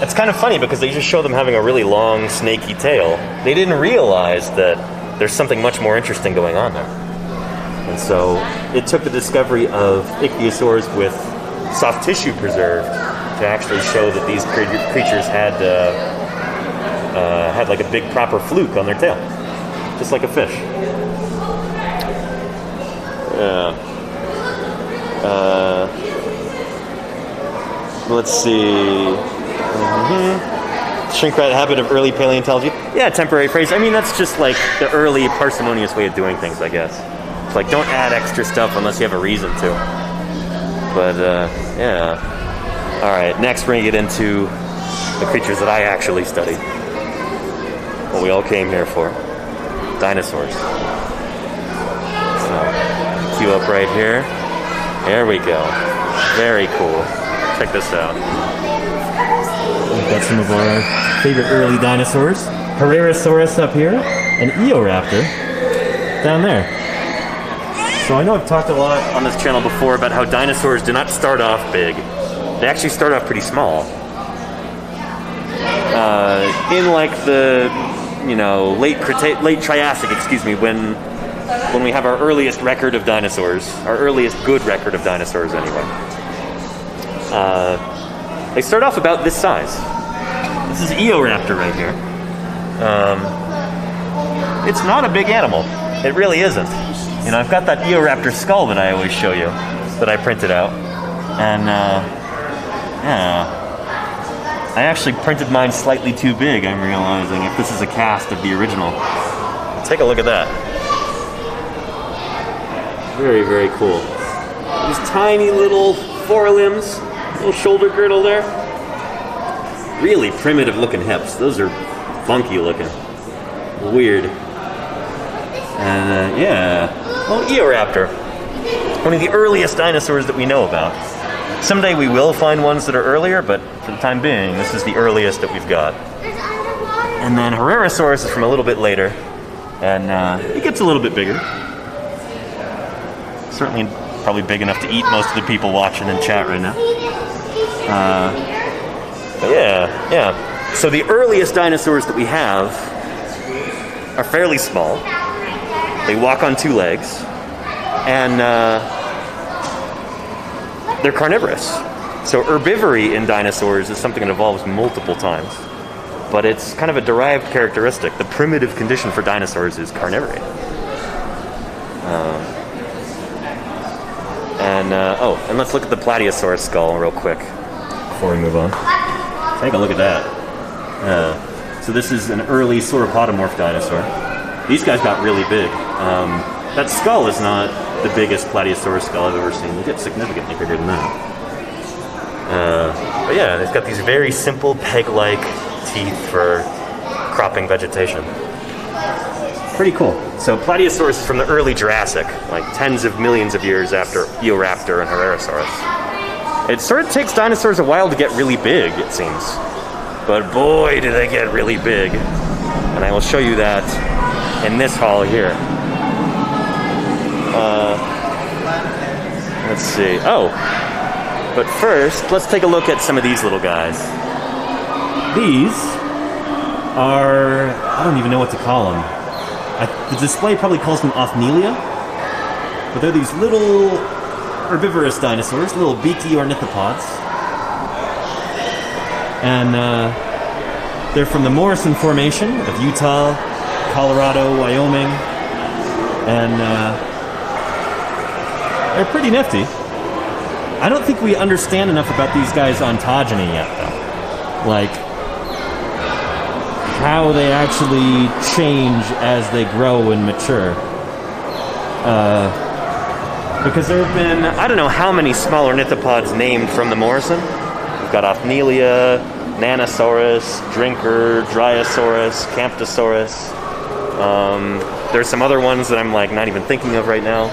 it's kind of funny because they just show them having a really long, snaky tail. They didn't realize that there's something much more interesting going on there. And so it took the discovery of ichthyosaurs with soft tissue preserved to actually show that these creatures had like a big proper fluke on their tail, just like a fish. Let's see. Shrink rat habit of early paleontology. Yeah, temporary phrase. I mean, that's just like the early parsimonious way of doing things, I guess. It's like, don't add extra stuff unless you have a reason to. But, yeah. Alright, next we're going to get into the creatures that I actually study. What we all came here for. Dinosaurs. So, queue up right here. There we go. Very cool. Check this out. We've got some of our favorite early dinosaurs. Herrerasaurus up here, and Eoraptor down there. So I know I've talked a lot on this channel before about how dinosaurs do not start off big. They actually start off pretty small. In like the, you know, late Triassic, excuse me, when we have our earliest record of dinosaurs, our earliest good record of dinosaurs anyway. They start off about this size. This is Eoraptor right here. It's not a big animal. It really isn't. You know, I've got that Eoraptor skull that I always show you, that I printed out. And, yeah. I actually printed mine slightly too big, I'm realizing, if this is a cast of the original. Take a look at that. Very, very cool. These tiny little forelimbs. Little shoulder girdle there. Really primitive looking hips. Those are funky looking. Weird. And yeah. Oh, Eoraptor. One of the earliest dinosaurs that we know about. Someday we will find ones that are earlier, but for the time being, this is the earliest that we've got. And then Herrerasaurus is from a little bit later. And it gets a little bit bigger. Certainly probably big enough to eat most of the people watching in chat right now. But yeah. So the earliest dinosaurs that we have are fairly small. They walk on two legs, and they're carnivorous. So herbivory in dinosaurs is something that evolves multiple times, but it's kind of a derived characteristic. The primitive condition for dinosaurs is carnivory. And let's look at the Plateosaurus skull real quick before we move on. Take a look at that. So this is an early sauropodomorph dinosaur. These guys got really big. That skull is not the biggest Plateosaurus skull I've ever seen. They get significantly bigger than that. But yeah, they've got these very simple peg-like teeth for cropping vegetation. Pretty cool. So Plateosaurus is from the early Jurassic, like tens of millions of years after Eoraptor and Herrerasaurus. It sort of takes dinosaurs a while to get really big, it seems. But boy, do they get really big. And I will show you that in this hall here. Let's see. Oh, but first, let's take a look at some of these little guys. These are, I don't even know what to call them. The display probably calls them Ophnelia, but they're these little herbivorous dinosaurs, little beaky ornithopods. And they're from the Morrison Formation of Utah, Colorado, Wyoming, and they're pretty nifty. I don't think we understand enough about these guys' ontogeny yet, though. Like, how they actually change as they grow and mature. Because there have been, I don't know how many small ornithopods named from the Morrison. We've got Ophnelia, Nanosaurus, Drinker, Dryosaurus, Camptosaurus. There's some other ones that I'm like not even thinking of right now.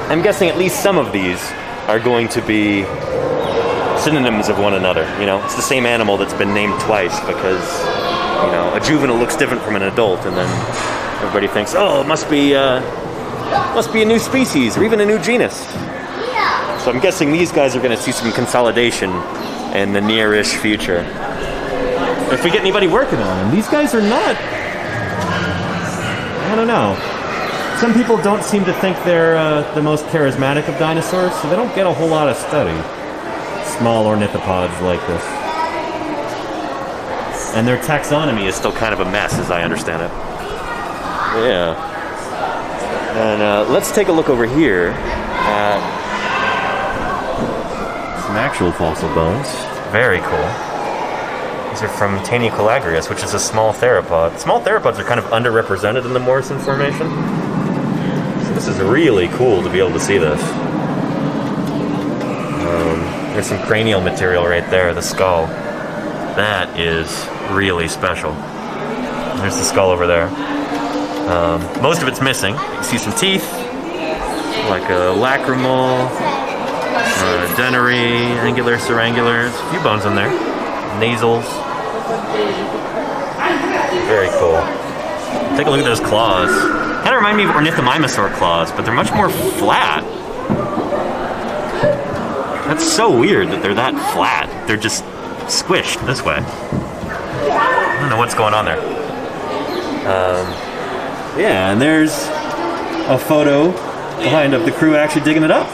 I'm guessing at least some of these are going to be synonyms of one another. You know, it's the same animal that's been named twice because, you know, a juvenile looks different from an adult, and then everybody thinks, oh, it must be a new species or even a new genus. So I'm guessing these guys are going to see some consolidation in the near-ish future. If we get anybody working on them, these guys are not. I don't know. Some people don't seem to think they're the most charismatic of dinosaurs, so they don't get a whole lot of study. Small ornithopods like this. And their taxonomy is still kind of a mess, as I understand it. Yeah. And let's take a look over here at some actual fossil bones. Very cool. These are from Taenicolagrius, which is a small theropod. Small theropods are kind of underrepresented in the Morrison Formation. So this is really cool to be able to see this. There's some cranial material right there, the skull. That is really special. There's the skull over there. Most of it's missing. You can see some teeth, like a lacrimal, denary, angular, surangulars, a few bones in there. Nasals. Very cool. Take a look at those claws. Kind of remind me of ornithomimosaur claws, but they're much more flat. That's so weird that they're that flat. They're just squished this way. I don't know what's going on there. Yeah, and there's a photo behind of the crew actually digging it up.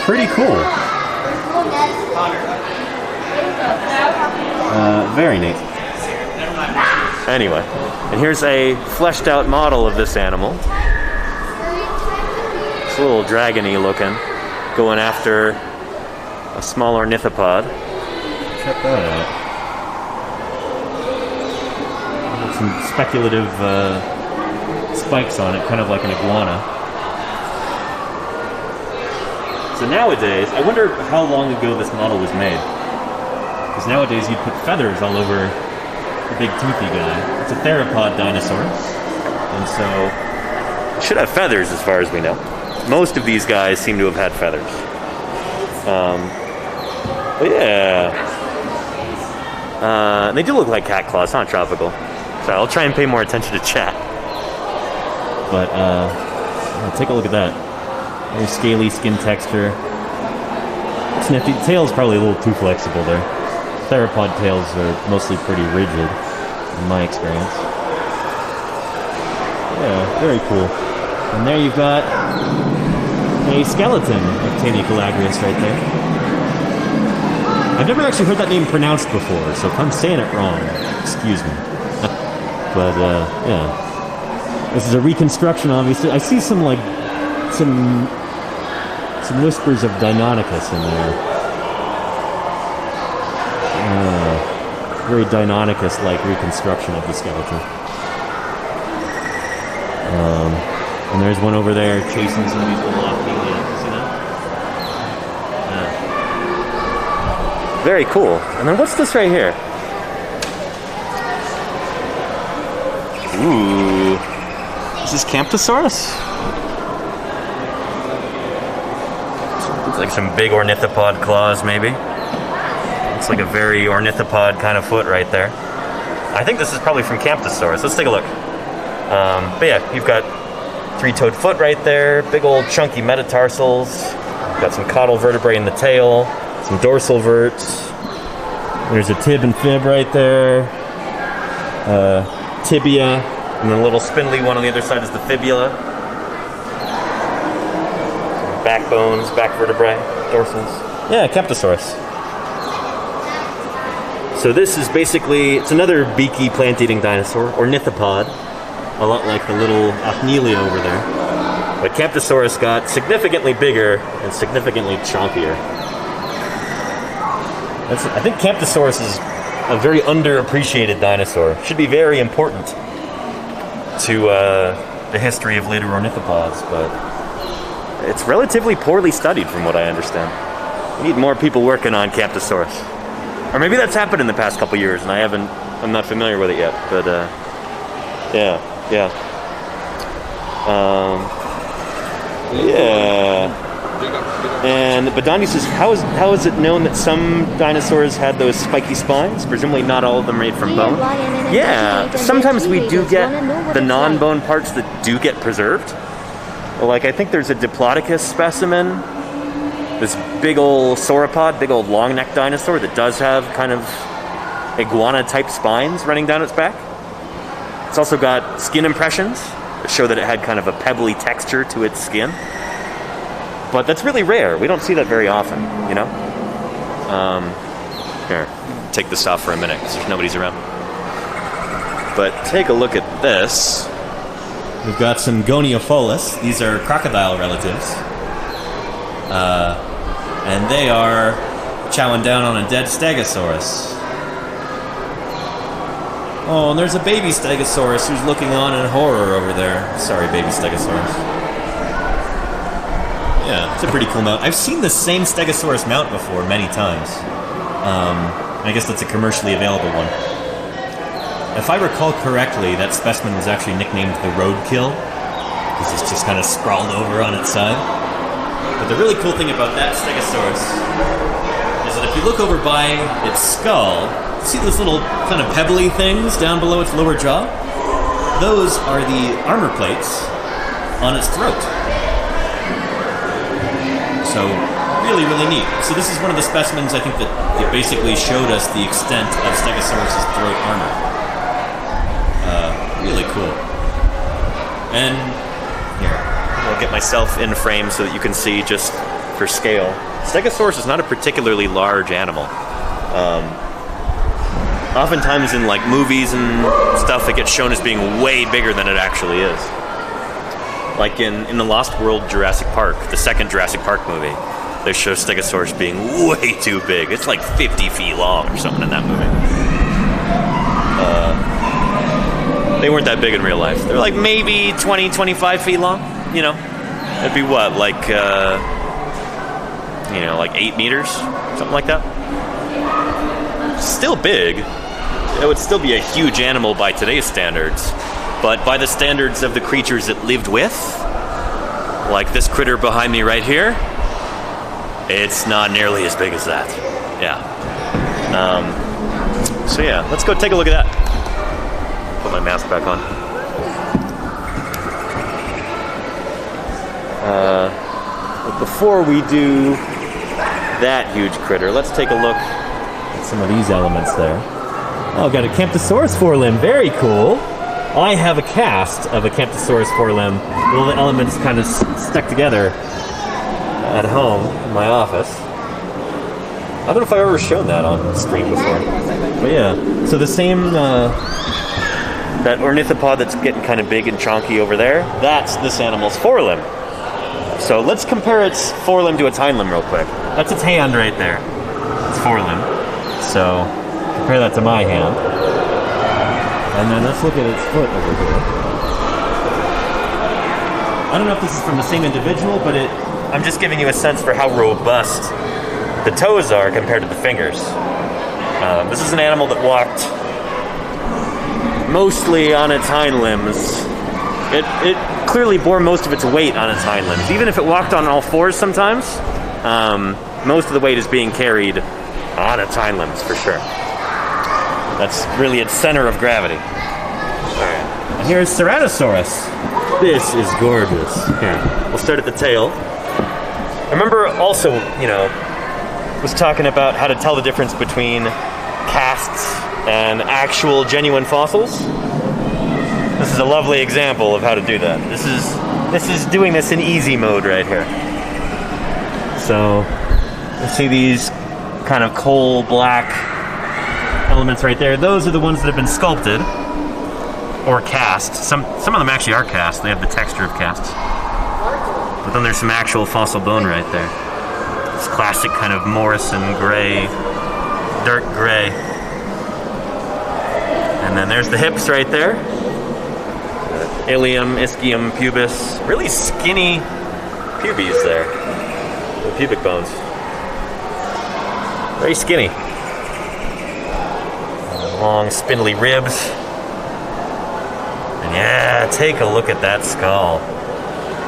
Pretty cool. Very neat. Anyway, and here's a fleshed out model of this animal. It's a little dragon-y looking, going after a small ornithopod. Check that out. Some speculative spikes on it, kind of like an iguana. So nowadays, I wonder how long ago this model was made. Because nowadays you'd put feathers all over the big toothy guy. It's a theropod dinosaur. And so it should have feathers as far as we know. Most of these guys seem to have had feathers. But yeah. They do look like cat claws, huh, Tropical? So I'll try and pay more attention to chat. But take a look at that. Very scaly skin texture. It's nifty. The tail's probably a little too flexible there. Theropod tails are mostly pretty rigid, in my experience. Yeah, very cool. And there you've got a skeleton of Taenicolagrius right there. I've never actually heard that name pronounced before, so if I'm saying it wrong, excuse me. But, yeah. This is a reconstruction, obviously. I see some whispers of Deinonychus in there. Very Deinonychus-like reconstruction of the skeleton. And there's one over there chasing some of these little Ophnelia. See that? Yeah. Very cool. And then what's this right here? Ooh. Is this Camptosaurus? Looks like some big ornithopod claws, maybe. Looks like a very ornithopod kind of foot right there. I think this is probably from Camptosaurus. Let's take a look. But yeah, you've got three-toed foot right there, big old chunky metatarsals. Got some caudal vertebrae in the tail, some dorsal verts. There's a tib and fib right there. Tibia, and the little spindly one on the other side is the fibula. Backbones, back vertebrae, dorsals. Yeah, Camptosaurus. So this is basically, it's another beaky plant-eating dinosaur, ornithopod, a lot like the little Achnellia over there. But Camptosaurus got significantly bigger and significantly chonkier. I think Camptosaurus is a very underappreciated dinosaur. Should be very important to the history of later ornithopods, but it's relatively poorly studied from what I understand. We need more people working on Camptosaurus. Or maybe that's happened in the past couple years and I'm not familiar with it yet, but yeah. Yeah. And Badani says, how is it known that some dinosaurs had those spiky spines? Presumably not all of them made from bone. Yeah, sometimes we do get the non-bone parts that do get preserved. Like, I think there's a Diplodocus specimen, this big old sauropod, big old long-necked dinosaur that does have kind of iguana-type spines running down its back. It's also got skin impressions that show that it had kind of a pebbly texture to its skin. But that's really rare. We don't see that very often, you know? Here, take this off for a minute because there's nobody's around. But take a look at this. We've got some Goniopholis. These are crocodile relatives. And they are chowing down on a dead Stegosaurus. Oh, and there's a baby Stegosaurus who's looking on in horror over there. Sorry, baby Stegosaurus. Yeah, it's a pretty cool mount. I've seen the same Stegosaurus mount before many times. I guess that's a commercially available one. If I recall correctly, that specimen was actually nicknamed the Roadkill, because it's just kind of sprawled over on its side. But the really cool thing about that Stegosaurus is that if you look over by its skull, see those little kind of pebbly things down below its lower jaw? Those are the armor plates on its throat. So, really, really neat. So this is one of the specimens, I think, that basically showed us the extent of Stegosaurus' throat armor. Really cool. And here, I'll get myself in frame so that you can see just for scale. Stegosaurus is not a particularly large animal. Oftentimes in like movies and stuff, it gets shown as being way bigger than it actually is. Like in the Lost World Jurassic Park, the second Jurassic Park movie, they show Stegosaurus being way too big. It's like 50 feet long or something in that movie. They weren't that big in real life. They're like maybe 20, 25 feet long, you know? It'd be what, like, like 8 meters? Something like that? Still big. It would still be a huge animal by today's standards. But by the standards of the creatures it lived with, like this critter behind me right here, it's not nearly as big as that. Yeah. So yeah, let's go take a look at that. Put my mask back on. But before we do that huge critter, let's take a look at some of these elements there. Oh, got a Camptosaurus forelimb. Very cool. I have a cast of a Camptosaurus forelimb. All the elements kind of stuck together at home in my office. I don't know if I've ever shown that on screen before. But yeah, so the same, that ornithopod that's getting kind of big and chonky over there, that's this animal's forelimb. So let's compare its forelimb to its hind limb real quick. That's its hand right there. Its forelimb. So compare that to my hand. And then let's look at its foot over here. I don't know if this is from the same individual, but I'm just giving you a sense for how robust the toes are compared to the fingers. This is an animal that walked mostly on its hind limbs. It clearly bore most of its weight on its hind limbs. Even if it walked on all fours sometimes, most of the weight is being carried on its hind limbs for sure. That's really its center of gravity. Alright. And here's Ceratosaurus. This is gorgeous. Here, we'll start at the tail. I remember also, was talking about how to tell the difference between casts and actual genuine fossils. This is a lovely example of how to do that. This is doing this in easy mode right here. So, you see these kind of coal black elements right there. Those are the ones that have been sculpted or cast. Some of them actually are cast. They have the texture of casts. But then there's some actual fossil bone right there. This classic kind of Morrison gray, dark gray. And then there's the hips right there. Ilium, ischium, pubis. Really skinny pubes there. The pubic bones. Very skinny. Long, spindly ribs. And yeah, take a look at that skull.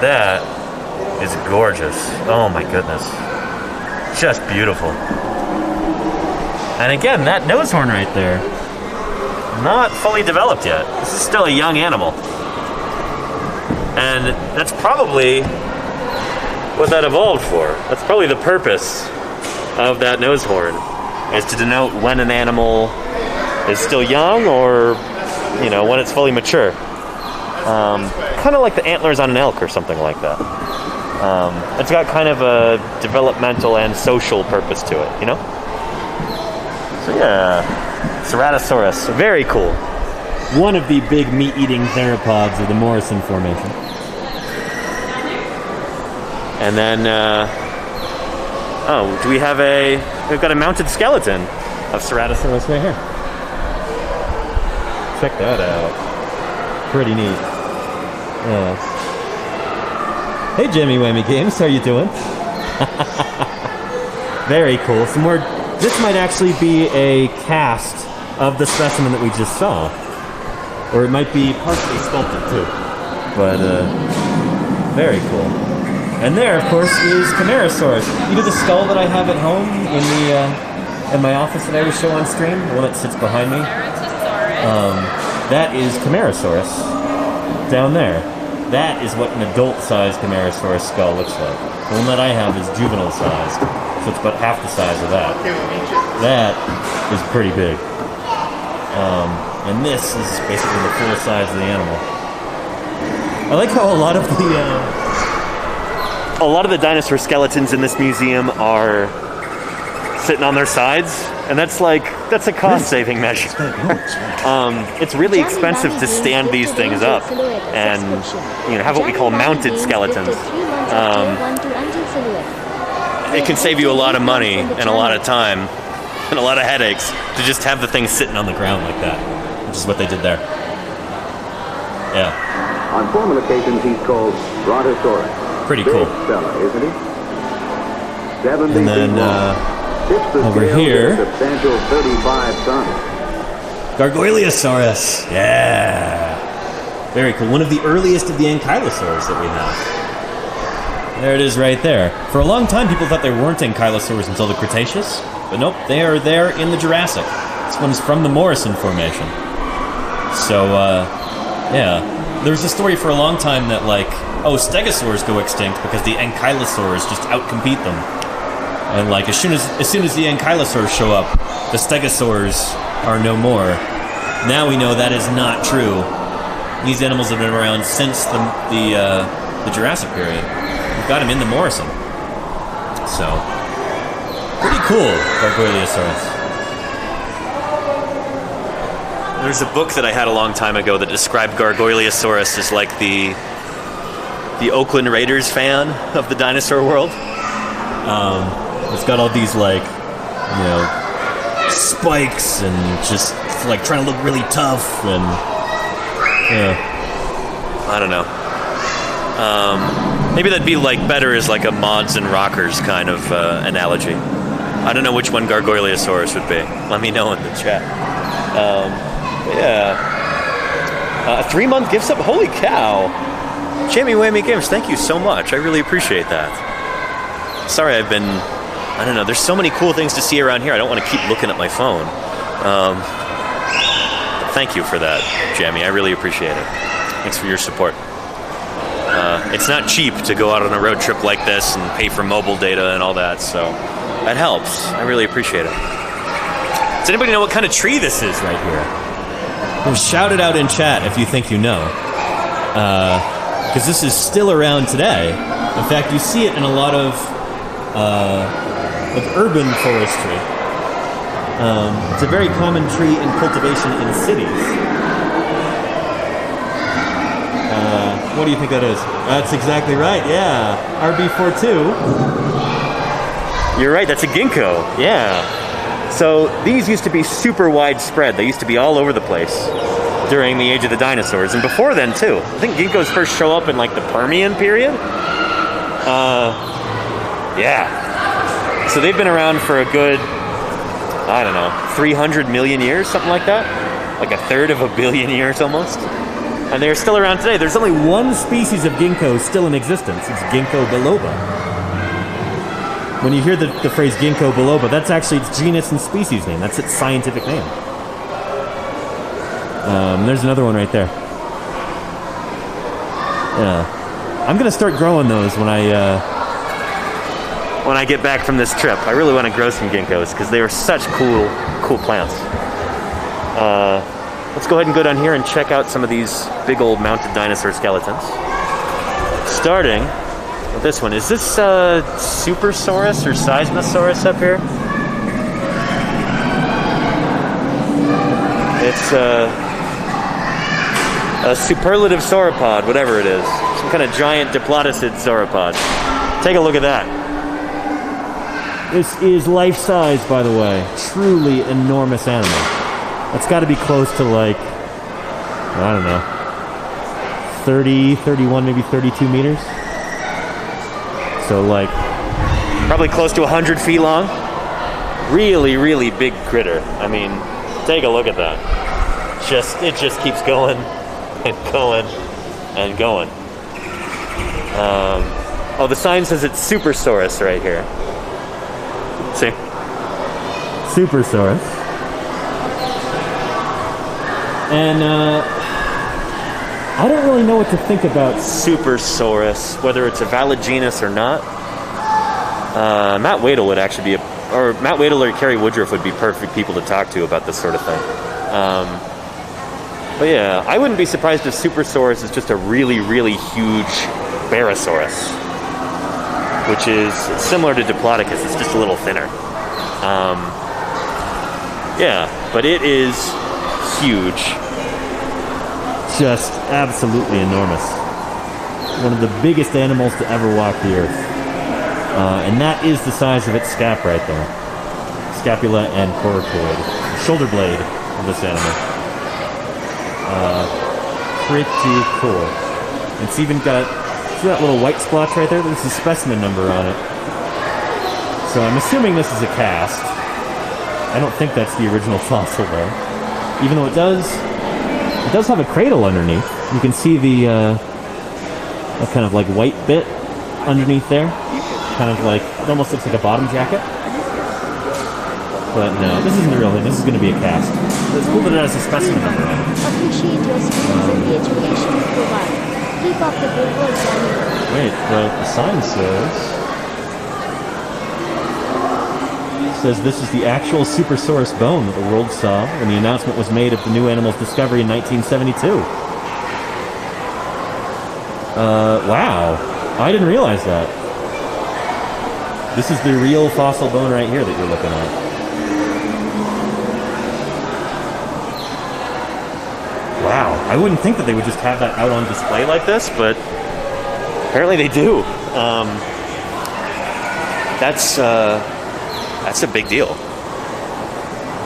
That is gorgeous. Oh my goodness. Just beautiful. And again, that nose horn right there, not fully developed yet. This is still a young animal. And that's probably what that evolved for. That's probably the purpose of that nose horn, is to denote when an animal is still young or, you know, when it's fully mature. Kind of like the antlers on an elk or something like that. It's got kind of a developmental and social purpose to it, you know? So yeah, Ceratosaurus, very cool. One of the big meat-eating theropods of the Morrison Formation. And then, oh, do we have we've got a mounted skeleton of Ceratosaurus right here. Check that out. Pretty neat. Yeah. Hey, Jimmy Whammy Games, how you doing? Very cool. Some more. This might actually be a cast of the specimen that we just saw, or it might be partially sculpted too. But very cool. And there, of course, is Camarasaurus. You know the skull that I have at home in my office that I always show on stream, the one that sits behind me. That is Camarasaurus down there. That is what an adult-sized Camarasaurus skull looks like. The one that I have is juvenile-sized, so it's about half the size of that. That is pretty big. And this is basically the full size of the animal. I like how a lot of the dinosaur skeletons in this museum are sitting on their sides, and that's a cost-saving measure. It's really expensive to stand these things up and, you know, have what we call mounted skeletons. It can save you a lot of money and a lot of time and a lot of headaches to just have the thing sitting on the ground like that, which is what they did there. Yeah. On formal occasions, he's called Brontosaurus. Pretty Big cool. fella, isn't he? 70 And then over here, substantial 35 tons. Gargoyleosaurus. Yeah. Very cool. One of the earliest of the ankylosaurs that we have. There it is right there. For a long time, people thought there weren't ankylosaurs until the Cretaceous, but nope, they are there in the Jurassic. This one's from the Morrison Formation. So, yeah. There was a story for a long time that, like, oh, stegosaurs go extinct because the ankylosaurs just outcompete them. And like as soon as the ankylosaurs show up, the stegosaurs are no more. Now we know that is not true. These animals have been around since the Jurassic period. We've got them in the Morrison. So pretty cool, Gargoyleosaurus. There's a book that I had a long time ago that described Gargoyleosaurus as like the Oakland Raiders fan of the dinosaur world. It's got all these, like, you know, spikes and just, like, trying to look really tough and, yeah. I don't know. Maybe that'd be, like, better as, like, a mods and rockers kind of analogy. I don't know which one Gargoyleosaurus would be. Let me know in the chat. Yeah. A 3-month gift sub? Holy cow. Jamie Whammy Games, thank you so much. I really appreciate that. Sorry, I don't know, there's so many cool things to see around here. I don't want to keep looking at my phone. Thank you for that, Jamie. I really appreciate it. Thanks for your support. It's not cheap to go out on a road trip like this and pay for mobile data and all that, so that helps. I really appreciate it. Does anybody know what kind of tree this is right here? Shout it out in chat if you think you know. Because this is still around today. In fact, you see it in a lot of urban forestry. It's a very common tree in cultivation in cities. What do you think that is? That's exactly right, yeah. RB42. You're right, that's a ginkgo. Yeah. So these used to be super widespread. They used to be all over the place during the age of the dinosaurs, and before then too. I think ginkgos first show up in like the Permian period. Yeah. So they've been around for a good, I don't know, 300 million years, something like that. Like a third of a billion years almost. And they're still around today. There's only one species of ginkgo still in existence. It's Ginkgo biloba. When you hear the phrase Ginkgo biloba, that's actually its genus and species name. That's its scientific name. There's another one right there. Yeah. I'm going to start growing those when I get back from this trip. I really want to grow some ginkgos because they are such cool plants. Let's go ahead and go down here and check out some of these big old mounted dinosaur skeletons. Starting with this one. Is this Supersaurus or Seismosaurus up here? It's a superlative sauropod, whatever it is. Some kind of giant diplodocid sauropod. Take a look at that. This is life-size, by the way. Truly enormous animal. That's got to be close to like, I don't know, 30, 31, maybe 32 meters. So like, probably close to 100 feet long. Really, really big critter. I mean, take a look at that. It just keeps going and going and going. Oh, the sign says it's Supersaurus right here. See? Supersaurus. And I don't really know what to think about Supersaurus, whether it's a valid genus or not. Matt Wadel would actually be Matt Wadel or Kerry Woodruff would be perfect people to talk to about this sort of thing. But yeah, I wouldn't be surprised if Supersaurus is just a really, really huge Barosaurus, which is similar to Diplodocus. It's just a little thinner. Yeah, but it is huge. Just absolutely enormous. One of the biggest animals to ever walk the earth. And that is the size of its scap right there. Scapula and coracoid. Shoulder blade of this animal. Pretty cool. It's even got, see that little white splotch right there? There's a specimen number on it. So I'm assuming this is a cast. I don't think that's the original fossil though. Even though it does have a cradle underneath. You can see the that kind of like white bit underneath there. Kind of like, it almost looks like a bottom jacket. But no, this isn't the real thing. This is going to be a cast. It's cool that it has a specimen number on it. Appreciate your skills and the education you provide. Keep up the good work, Daniel. Wait, but the sign says this is the actual Supersaurus bone that the world saw when the announcement was made of the new animal's discovery in 1972. Wow. I didn't realize that. This is the real fossil bone right here that you're looking at. Wow. I wouldn't think that they would just have that out on display like this, but apparently they do. That's a big deal.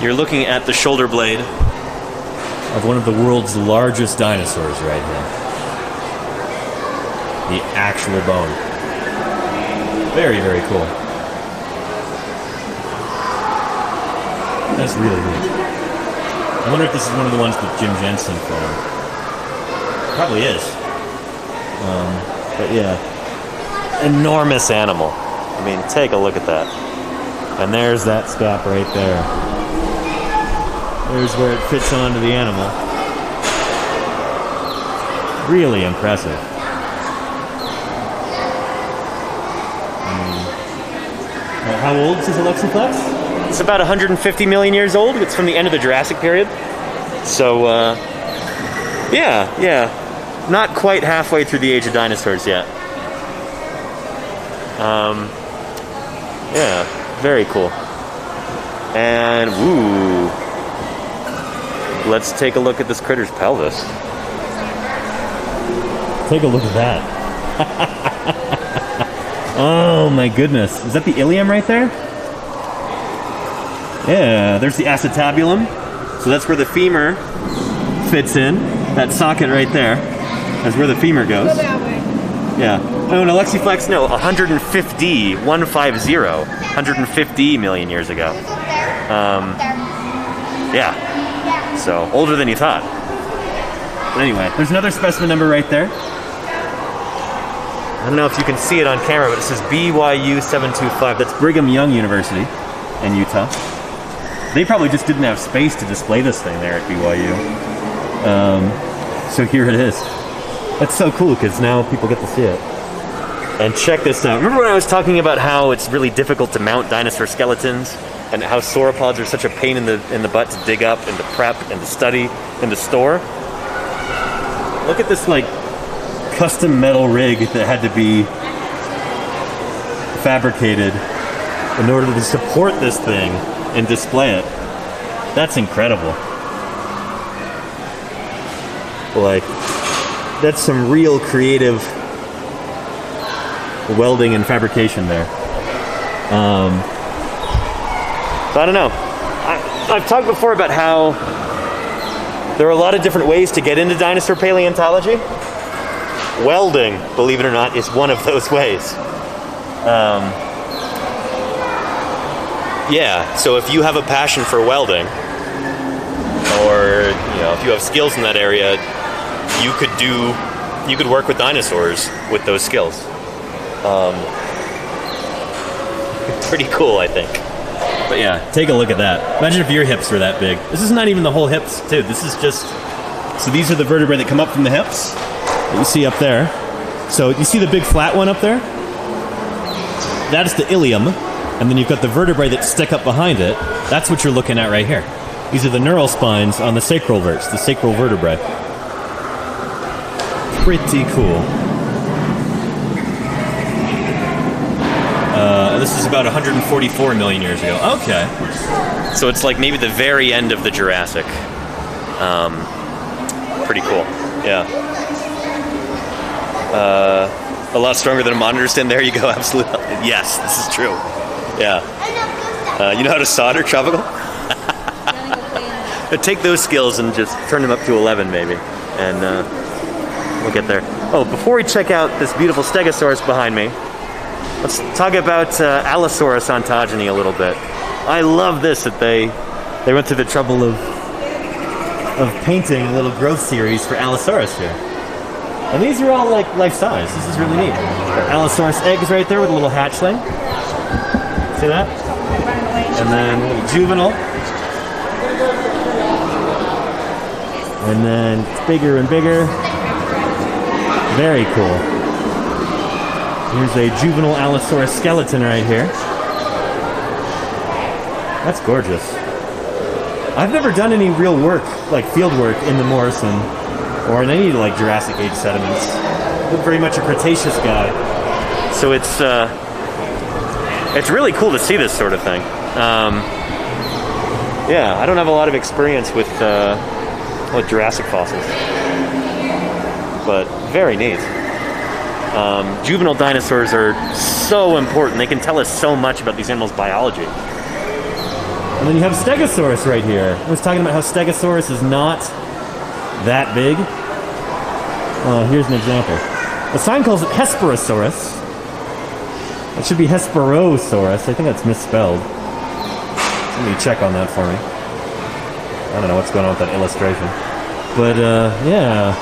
You're looking at the shoulder blade of one of the world's largest dinosaurs right here. The actual bone. Very, very cool. That's really neat. I wonder if this is one of the ones that Jim Jensen found. Probably is. But yeah. Enormous animal. I mean, take a look at that. And there's that scap right there. There's where it fits onto the animal. Really impressive. How old is Alexiplex? It's about 150 million years old. It's from the end of the Jurassic period. So, yeah. Not quite halfway through the age of dinosaurs yet. Yeah, very cool. And woo. Let's take a look at this critter's pelvis. Take a look at that. Oh my goodness. Is that the ilium right there? Yeah, there's the acetabulum. So that's where the femur fits in. That socket right there. That's where the femur goes. Go that way. Yeah. Oh, and Alexiflex, no, 150 million years ago. Yeah. So, older than you thought. But anyway, there's another specimen number right there. I don't know if you can see it on camera, but it says BYU 725. That's Brigham Young University in Utah. They probably just didn't have space to display this thing there at BYU. So here it is. That's so cool because now people get to see it. And check this out. Remember when I was talking about how it's really difficult to mount dinosaur skeletons and how sauropods are such a pain in the butt to dig up and to prep and to study and to store? Look at this like custom metal rig that had to be fabricated in order to support this thing and display it. That's incredible. Like, that's some real creative welding and fabrication there. So I don't know. I've talked before about how there are a lot of different ways to get into dinosaur paleontology. Welding, believe it or not, is one of those ways. Yeah, so if you have a passion for welding, or if you have skills in that area, you could work with dinosaurs with those skills. Pretty cool, I think. But yeah, take a look at that. Imagine if your hips were that big. This is not even the whole hips, too. This is just... So these are the vertebrae that come up from the hips that you see up there. So you see the big flat one up there? That's the ilium. And then you've got the vertebrae that stick up behind it. That's what you're looking at right here. These are the neural spines on the sacral verts, the sacral vertebrae. Pretty cool. This is about 144 million years ago. Okay. So it's like maybe the very end of the Jurassic. Pretty cool. Yeah. A lot stronger than a monitor stand. There you go. Absolutely. Yes, this is true. Yeah. You know how to solder, Tropical? Take those skills and just turn them up to 11 maybe. And we'll get there. Oh, before we check out this beautiful Stegosaurus behind me, let's talk about Allosaurus ontogeny a little bit. I love this, that they went through the trouble of painting a little growth series for Allosaurus here. And these are all like life size. This is really neat. Allosaurus eggs right there with a little hatchling. See that? And then a little juvenile. And then it's bigger and bigger. Very cool. Here's a juvenile Allosaurus skeleton right here. That's gorgeous. I've never done any real work, like field work, in the Morrison or in any like Jurassic Age sediments. I'm very much a Cretaceous guy. So it's really cool to see this sort of thing. Yeah, I don't have a lot of experience with Jurassic fossils, but very neat. Juvenile dinosaurs are so important. They can tell us so much about these animals' biology. And then you have Stegosaurus right here. I was talking about how Stegosaurus is not that big. Here's an example. The sign calls it Hesperosaurus. It should be Hesperosaurus. I think that's misspelled. Somebody check on that for me. I don't know what's going on with that illustration. But, yeah.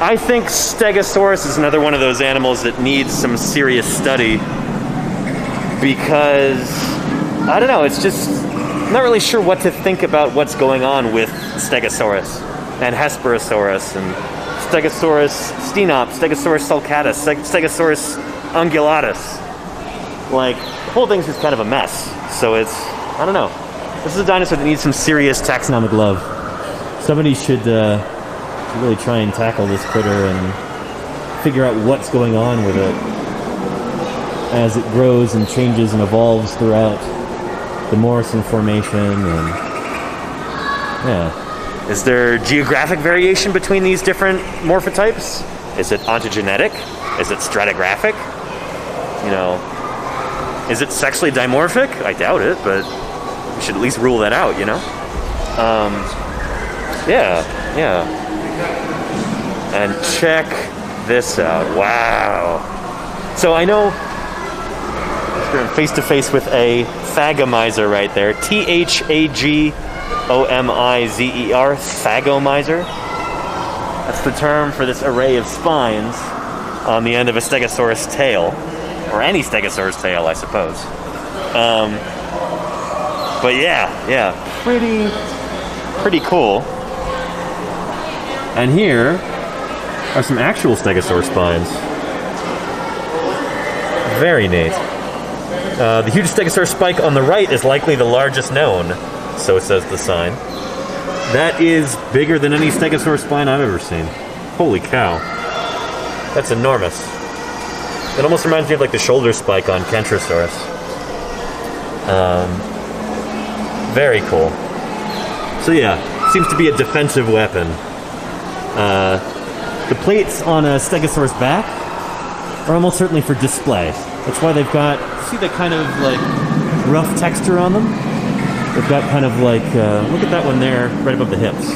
I think Stegosaurus is another one of those animals that needs some serious study because, I don't know, it's just, I'm not really sure what to think about what's going on with Stegosaurus and Hesperosaurus and Stegosaurus stenops, Stegosaurus sulcatus, Stegosaurus ungulatus. Like, the whole thing's just kind of a mess. So it's, I don't know. This is a dinosaur that needs some serious taxonomic love. Somebody should really try and tackle this critter and figure out what's going on with it as it grows and changes and evolves throughout the Morrison Formation, and yeah. Is there geographic variation between these different morphotypes? Is it ontogenetic? Is it stratigraphic? You know, is it sexually dimorphic? I doubt it, but we should at least rule that out, you know? Yeah. And check this out. Wow. So I know I'm face to face with a thagomizer right there. Thagomizer. Thagomizer. That's the term for this array of spines on the end of a stegosaurus tail, or any stegosaurus tail, I suppose. But yeah, pretty cool. And here are some actual stegosaurus spines. Very neat. The huge stegosaurus spike on the right is likely the largest known, so says the sign. That is bigger than any stegosaurus spine I've ever seen. Holy cow. That's enormous. It almost reminds me of like the shoulder spike on Kentrosaurus. Very cool. So yeah, seems to be a defensive weapon. The plates on a stegosaurus back are almost certainly for display. That's why they've got, see that kind of like rough texture on them? They've got kind of like, look at that one there, right above the hips.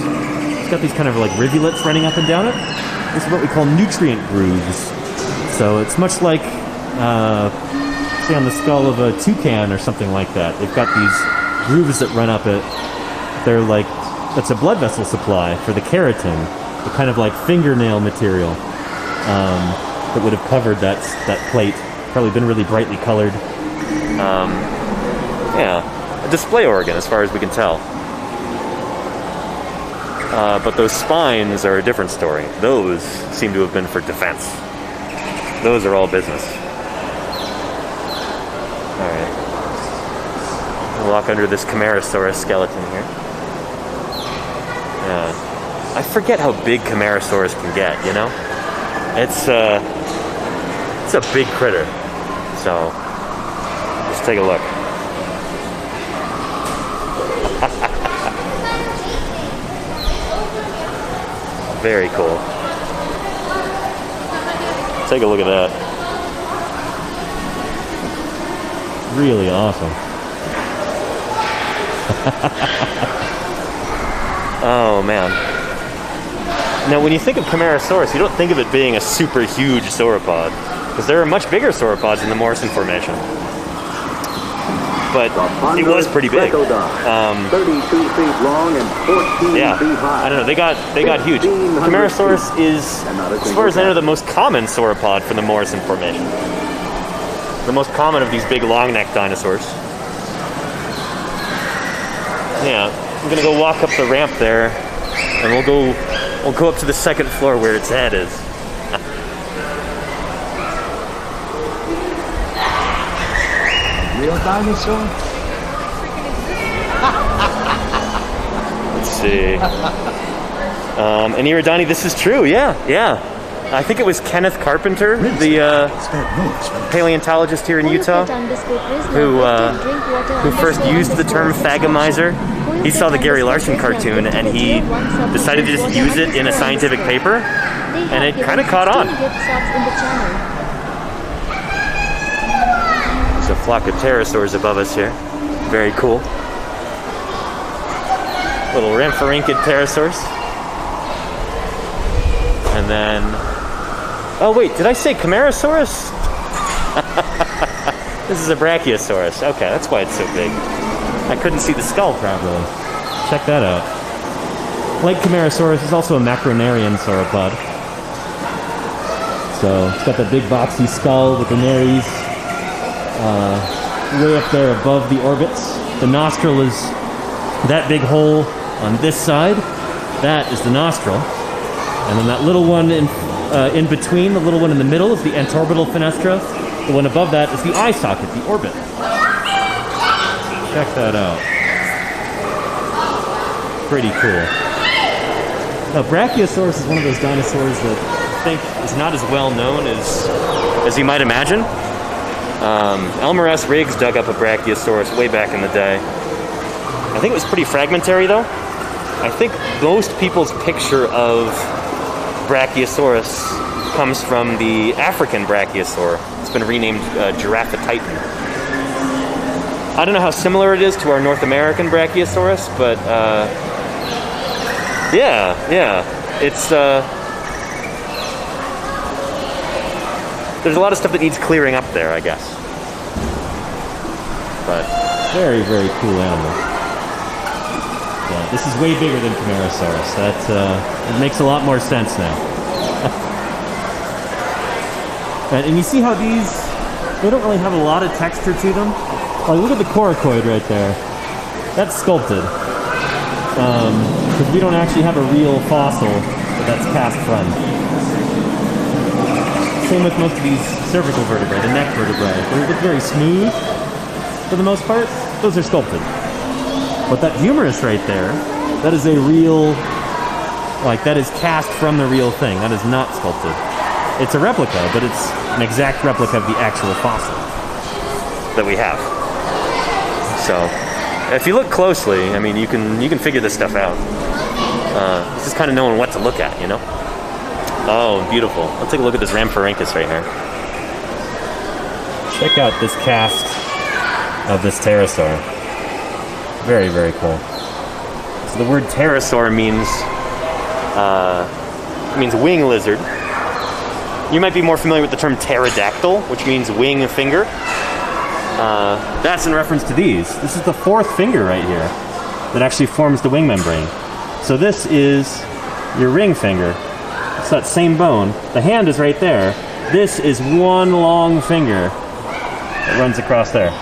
It's got these kind of like rivulets running up and down it. This is what we call nutrient grooves. So it's much like, say on the skull of a toucan or something like that. They've got these grooves that run up it. They're like, that's a blood vessel supply for the keratin, the kind of like fingernail material that would have covered that plate. Probably been really brightly colored. Yeah, a display organ as far as we can tell. But those spines are a different story. Those seem to have been for defense. Those are all business. Alright. We'll walk under this Camarasaurus skeleton here. Yeah. I forget how big Camarasaurus can get, you know? It's a big critter. So, let's take a look. Very cool. Take a look at that. Really awesome. Oh, man. Now, when you think of Camarasaurus, you don't think of it being a super huge sauropod, because there are much bigger sauropods in the Morrison Formation. But it was pretty big. 32 feet long and 14 feet high. I don't know. They got huge. Camarasaurus is, as far as I know, the most common sauropod from the Morrison Formation. The most common of these big long-necked dinosaurs. Yeah, I'm gonna go walk up the ramp there, and we'll go up to the second floor where its head is. Real dinosaur? Let's see. And Iridani, this is true. Yeah. I think it was Kenneth Carpenter, the paleontologist here in Utah, who first used the term thagomizer. He saw the Gary Larson cartoon and he decided to just use it in a scientific paper, and it kind of caught on. There's a flock of pterosaurs above us here. Very cool. Little rhamphorhynchid pterosaurs. And then... Oh wait, did I say Camarasaurus? This is a Brachiosaurus. Okay, that's why it's so big. I couldn't see the skull properly. Check that out. Like Camarasaurus, is also a macronarian sauropod. So it's got that big boxy skull with the nares way up there above the orbits. The nostril is that big hole on this side. That is the nostril. And then that little one in between, the little one in the middle, is the antorbital fenestra. The one above that is the eye socket, the orbit. Check that out. Pretty cool. Now, Brachiosaurus is one of those dinosaurs that I think is not as well known as you might imagine. Elmer S. Riggs dug up a Brachiosaurus way back in the day. I think it was pretty fragmentary, though. I think most people's picture of Brachiosaurus comes from the African Brachiosaur. It's been renamed Giraffatitan. I don't know how similar it is to our North American Brachiosaurus, but yeah, it's there's a lot of stuff that needs clearing up there, I guess. But very, very cool animal. Yeah, this is way bigger than Camarasaurus. That it makes a lot more sense now. And you see how they don't really have a lot of texture to them. Like, look at the coracoid right there. That's sculpted. Because we don't actually have a real fossil that's cast from. Same with most of these cervical vertebrae, the neck vertebrae. They're very smooth for the most part. Those are sculpted. But that humerus right there, that is a real, like, that is cast from the real thing. That is not sculpted. It's a replica, but it's an exact replica of the actual fossil that we have. So, if you look closely, I mean, you can figure this stuff out. It's just kind of knowing what to look at, you know? Oh, beautiful. Let's take a look at this Rhamphorhynchus right here. Check out this cast of this pterosaur. Very, very cool. So the word pterosaur means wing lizard. You might be more familiar with the term pterodactyl, which means wing finger. That's in reference to these. This is the fourth finger right here that actually forms the wing membrane. So this is your ring finger. It's that same bone. The hand is right there. This is one long finger that runs across there.